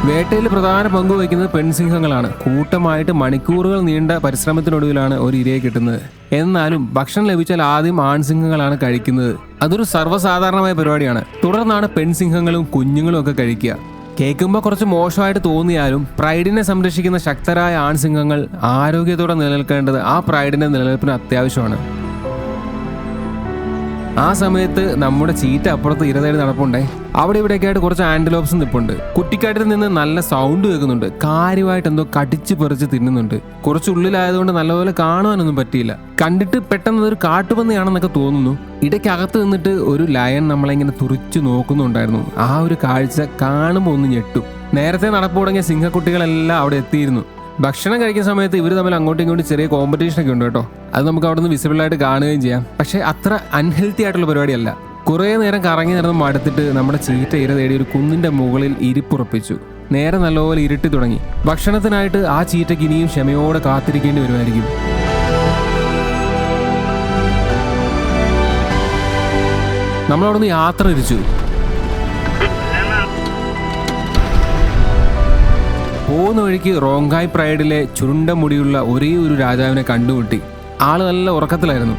വേട്ടയിൽ പ്രധാന പങ്ക് വഹിക്കുന്നത് പെൺസിംഹങ്ങളാണ്. കൂട്ടമായിട്ട് മണിക്കൂറുകൾ നീണ്ട പരിശ്രമത്തിനൊടുവിലാണ് ഒരു ഇരയെ കിട്ടുന്നത്. എന്നാലും ഭക്ഷണം ലഭിച്ചാൽ ആദ്യം ആൺസിംഹങ്ങളാണ് കഴിക്കുന്നത്. അതൊരു സർവ്വസാധാരണമായ പരിപാടിയാണ്. തുടർന്നാണ് പെൺസിംഹങ്ങളും കുഞ്ഞുങ്ങളും ഒക്കെ കഴിക്കുക. കേൾക്കുമ്പോൾ കുറച്ച് മോശമായിട്ട് തോന്നിയാലും പ്രൈഡിനെ സംരക്ഷിക്കുന്ന ശക്തരായ ആൺസിംഹങ്ങൾ ആരോഗ്യത്തോടെ നിലനിൽക്കേണ്ടത് ആ പ്രൈഡിന്റെ നിലനിൽപ്പിന് അത്യാവശ്യമാണ്. ആ സമയത്ത് നമ്മുടെ ചീറ്റ അപ്പുറത്ത് ഇരതേടി നടപ്പുണ്ടേ. അവിടെ ഇവിടെയൊക്കെ ആയിട്ട് കുറച്ച് ആന്റിലോപ്സും നിൽപ്പുണ്ട്. കുറ്റിക്കാട്ടിൽ നിന്ന് നല്ല സൗണ്ട് കേൾക്കുന്നുണ്ട്. കാര്യമായിട്ട് എന്തോ കടിച്ചു പറിച്ച് തിന്നുന്നുണ്ട്. കുറച്ചുള്ളിലായതുകൊണ്ട് നല്ലപോലെ കാണുവാനൊന്നും പറ്റിയില്ല. കണ്ടിട്ട് പെട്ടെന്ന് ഒരു കാട്ടുപന്നിയാണെന്നൊക്കെ തോന്നുന്നു. ഇടയ്ക്കകത്ത് നിന്നിട്ട് ഒരു ലയൺ നമ്മളെങ്ങനെ തുറിച്ചു നോക്കുന്നുണ്ടായിരുന്നു. ആ ഒരു കാഴ്ച കാണുമ്പോൾ ഒന്ന് ഞെട്ടും. നേരത്തെ നടപ്പ് തുടങ്ങിയ സിംഹക്കുട്ടികളെല്ലാം അവിടെ എത്തിയിരുന്നു. ഭക്ഷണം കഴിക്കുന്ന സമയത്ത് ഇവർ തമ്മിൽ അങ്ങോട്ടും ഇങ്ങോട്ടും ചെറിയ കോമ്പറ്റീഷനൊക്കെ ഉണ്ട് കേട്ടോ. അത് നമുക്ക് അവിടെ നിന്ന് വിസിബിളായിട്ട് കാണുകയും ചെയ്യാം. പക്ഷേ അത്ര അൺഹെൽത്തി ആയിട്ടുള്ള പരിപാടിയല്ല. കുറേ നേരം കറങ്ങി നടന്ന് മടുത്തിട്ട് നമ്മുടെ ചീറ്റ ഇര തേടി ഒരു കുന്നിൻ്റെ മുകളിൽ ഇരിപ്പുറപ്പിച്ചു. നേരെ നല്ലപോലെ ഇരുട്ടി തുടങ്ങി. ഭക്ഷണത്തിനായിട്ട് ആ ചീറ്റയ്ക്ക് ഇനിയും ക്ഷമയോടെ കാത്തിരിക്കേണ്ടി വരുമായിരിക്കും. നമ്മളവിടെ നിന്ന് യാത്ര തിരിച്ചു. പോകുന്ന വഴിക്ക് റോങ്കായ് പ്രൈഡിലെ ചുരുണ്ട മുടിയുള്ള ഒരേ ഒരു രാജാവിനെ കണ്ടുമുട്ടി. ആള് നല്ല ഉറക്കത്തിലായിരുന്നു.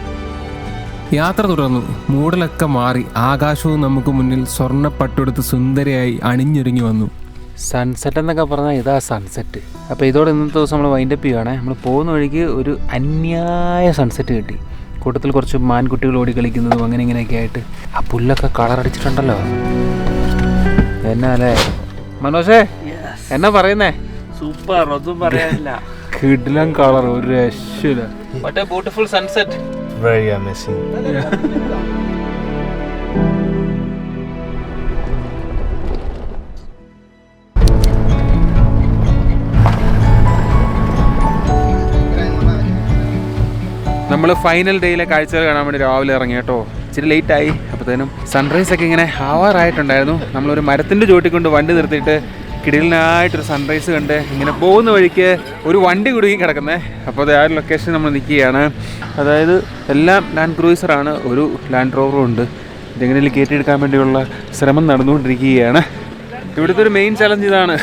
യാത്ര തുടർന്നു. മൂടലൊക്കെ മാറി ആകാശവും നമുക്ക് മുന്നിൽ സ്വർണ്ണപ്പട്ടെടുത്ത് സുന്ദരിയായി അണിഞ്ഞൊരുങ്ങി വന്നു. സൺസെറ്റ് എന്നൊക്കെ പറഞ്ഞാൽ ഇതാ സൺസെറ്റ്. അപ്പോൾ ഇതോടെ ഇന്നത്തെ ദിവസം നമ്മൾ വൈൻഡപ്പ് ചെയ്യുകയാണെ. നമ്മൾ പോകുന്ന വഴിക്ക് ഒരു അന്യായ സൺസെറ്റ് കിട്ടി. കൂട്ടത്തിൽ കുറച്ച് മാൻകുട്ടികൾ ഓടി കളിക്കുന്നതും അങ്ങനെ ഇങ്ങനെയൊക്കെ ആയിട്ട്. ആ പുല്ലൊക്കെ കളറടിച്ചിട്ടുണ്ടല്ലോ. എന്നാ അല്ലേ മനോജേ, എന്നാ പറയുന്നേ? സൂപ്പർ, ഒന്നും പറയാനില്ല. കിടിലൻ കളർ, ഒരു രക്ഷയില്ല. What a beautiful sunset. Very amazing. നമ്മൾ ഫൈനൽ ഡേയിലെ കാഴ്ചകൾ കാണാൻ വേണ്ടി രാവിലെ ഇറങ്ങി കേട്ടോ. ഇച്ചിരി ലേറ്റായി. അപ്പോഴത്തേനും സൺറൈസ് ഒക്കെ ഇങ്ങനെ ആവാറായിട്ടുണ്ടായിരുന്നു. നമ്മളൊരു മരത്തിൻ്റെ ചോട്ടിക്കൊണ്ട് വണ്ടി നിർത്തിയിട്ട് കിടിലിനായിട്ടൊരു സൺറൈസ് കണ്ട് ഇങ്ങനെ പോകുന്ന വഴിക്ക് ഒരു വണ്ടി കുടുങ്ങി കിടക്കുന്നത്. അപ്പോൾ അത് ആ ഒരു ലൊക്കേഷൻ നമ്മൾ നിൽക്കുകയാണ്. അതായത് എല്ലാം ലാൻഡ് ക്രൂയിസറാണ്, ഒരു ലാൻഡ് റോവറും ഉണ്ട്. ഇതെങ്ങനെയും കയറ്റിയെടുക്കാൻ വേണ്ടിയുള്ള ശ്രമം നടന്നുകൊണ്ടിരിക്കുകയാണ്. ഇവിടുത്തെ ഒരു മെയിൻ ചലഞ്ച് ഇതാണ്.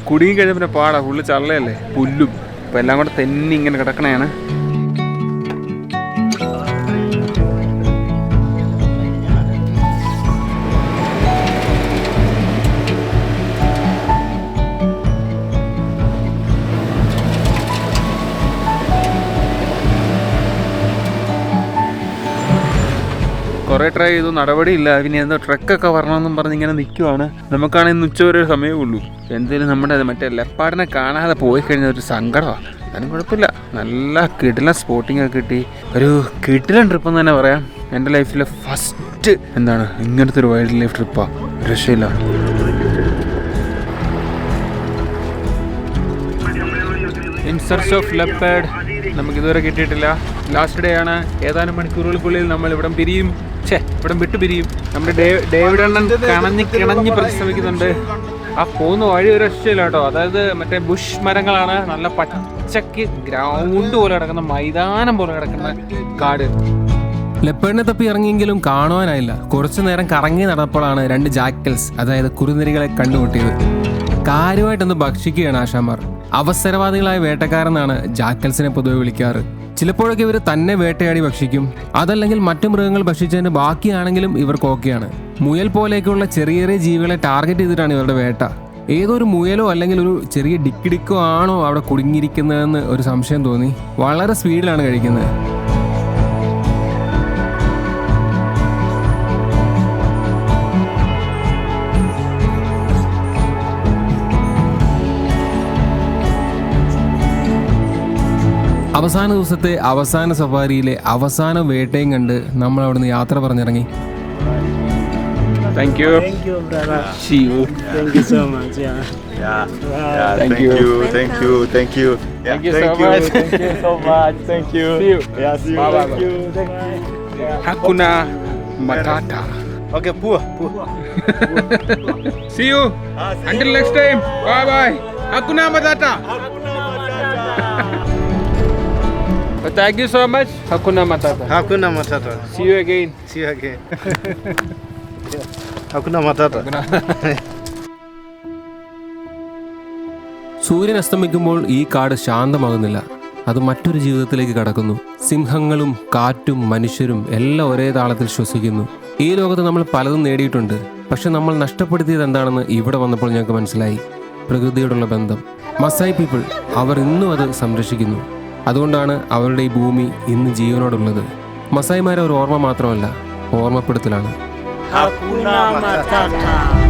കുടുങ്ങി കഴിഞ്ഞാൽ പിന്നെ പാടാ, ഫുള്ള് ചള്ളയല്ലേ, പുല്ലും. അപ്പോൾ എല്ലാം കൂടെ തെന്നി ഇങ്ങനെ കിടക്കണയാണ്. കുറേ ട്രൈ ചെയ്തു, നടപടിയില്ല. പിന്നെ എന്തോ ട്രക്കൊക്കെ വരണമെന്നും പറഞ്ഞ് ഇങ്ങനെ നിൽക്കുവാണ്. നമുക്കാണെങ്കിൽ ഇന്ന് ഉച്ചവരെ ഒരു സമയമേ ഉള്ളൂ. എന്തെങ്കിലും നമ്മുടെ മറ്റേ ലെപ്പാടിനെ കാണാതെ പോയി കഴിഞ്ഞാൽ ഒരു സങ്കടമാണ്. അതിനും കുഴപ്പമില്ല, നല്ല കിടിലൻ സ്പോട്ടിങ് ഒക്കെ കിട്ടി. ഒരു കിടിലൻ ട്രിപ്പ് എന്ന് തന്നെ പറയാം. എൻ്റെ ലൈഫിലെ ഫസ്റ്റ് ഇങ്ങനത്തെ ഒരു വൈൽഡ് ലൈഫ് ട്രിപ്പാണ്. രക്ഷയില്ല. ഇൻ സെർച്ച് ഓഫ് ലെപ്പേഡ് നമുക്കിതുവരെ കിട്ടിയിട്ടില്ല. ലാസ്റ്റ് ഡേ ആണ്. ഏതാനും മണിക്കൂറുകൾക്കുള്ളിൽ നമ്മൾ ഇവിടം പിരിയും. ഇവിടം വിട്ടു പിരിയും. നമ്മുടെ ഡേവിഡ് അണ്ണൻ കിണഞ്ഞ് പരിശ്രമിക്കുന്നുണ്ട്. ആ പോകുന്ന വഴി ഒരു രക്ഷയില്ല കേട്ടോ. അതായത് മറ്റേ ബുഷ് മരങ്ങളാണ്, നല്ല പച്ചക്ക് ഗ്രൗണ്ട് പോലെ കിടക്കുന്ന, മൈതാനം പോലെ കിടക്കുന്ന കാട്. ലെപ്പേഡിനെ തപ്പി ഇറങ്ങിയെങ്കിലും കാണുവാനായില്ല. കുറച്ചു നേരം കറങ്ങി നടന്നപ്പോഴാണ് 2 ജാക്കൽസ്, അതായത് കുറുനരികളെ കണ്ടുമുട്ടിയത്. കാര്യമായിട്ടൊന്ന് ഭക്ഷിക്കുകയാണ് ആശാന്മാർ. അവസരവാദികളായ വേട്ടക്കാരെന്നാണ് ജാക്കൽസിനെ പൊതുവെ വിളിക്കാറ്. ചിലപ്പോഴൊക്കെ ഇവർ തന്നെ വേട്ടയാടി ഭക്ഷിക്കും. അതല്ലെങ്കിൽ മറ്റു മൃഗങ്ങൾ ഭക്ഷിച്ചതിന് ബാക്കിയാണെങ്കിലും ഇവർക്ക് ഓക്കെയാണ്. മുയൽ പോലെയൊക്കെയുള്ള ചെറിയ ചെറിയ ജീവികളെ ടാർഗറ്റ് ചെയ്തിട്ടാണ് ഇവരുടെ വേട്ട. ഏതോ ഒരു മുയലോ അല്ലെങ്കിൽ ഒരു ചെറിയ ഡിക്കിടിക്കോ ആണോ അവിടെ കുടുങ്ങിയിരിക്കുന്നതെന്ന് ഒരു സംശയം തോന്നി. വളരെ സ്പീഡിലാണ് കഴിക്കുന്നത്. അവസാന ദിവസത്തെ അവസാന സഫാരിയിലെ അവസാന വേട്ടയും കണ്ട് നമ്മൾ അവിടുന്ന് യാത്ര പറഞ്ഞിറങ്ങി. Thank you. Thank you, brother. See you. Thank you so much. Yeah. Thank you. Thank you. Thank you. Thank you so much. Thank you so much. Thank you. See you. Yeah, see you. Bye, bye, Thank you. Thank you. Hakuna Matata. Okay, poor. See you. Until next time. Bye bye. Hakuna Matata. Thank you so much. Hakuna Matata. Hakuna Matata. See you again. See you again. Hakuna Matata. സൂര്യൻ അസ്തമിക്കുമ്പോൾ ഈ കാട് ശാന്തമാകുന്നില്ല. അത് മറ്റൊരു ജീവിതത്തിലേക്ക് കടക്കുന്നു. സിംഹങ്ങളും കാറ്റും മനുഷ്യരും എല്ലാം ഒരേ താളത്തിൽ ശ്വസിക്കുന്നു. ഈ ലോകത്ത് നമ്മൾ പലതും നേടിയിട്ടുണ്ട്, പക്ഷെ നമ്മൾ നഷ്ടപ്പെടുത്തിയത് എന്താണെന്ന് ഇവിടെ വന്നപ്പോൾ ഞങ്ങൾക്ക് മനസ്സിലായി. പ്രകൃതിയോടുള്ള ബന്ധം. മസായി പീപ്പിൾ അവർ ഇന്നും അത് സംരക്ഷിക്കുന്നു. അതുകൊണ്ടാണ് അവരുടെ ഈ ഭൂമി ഇന്ന് ജീവനോടുള്ളത്. മസായിമാരെ ഒരു ഓർമ്മ മാത്രമല്ല, ഓർമ്മപ്പെടുത്തലാണ്. Hakuna Matata.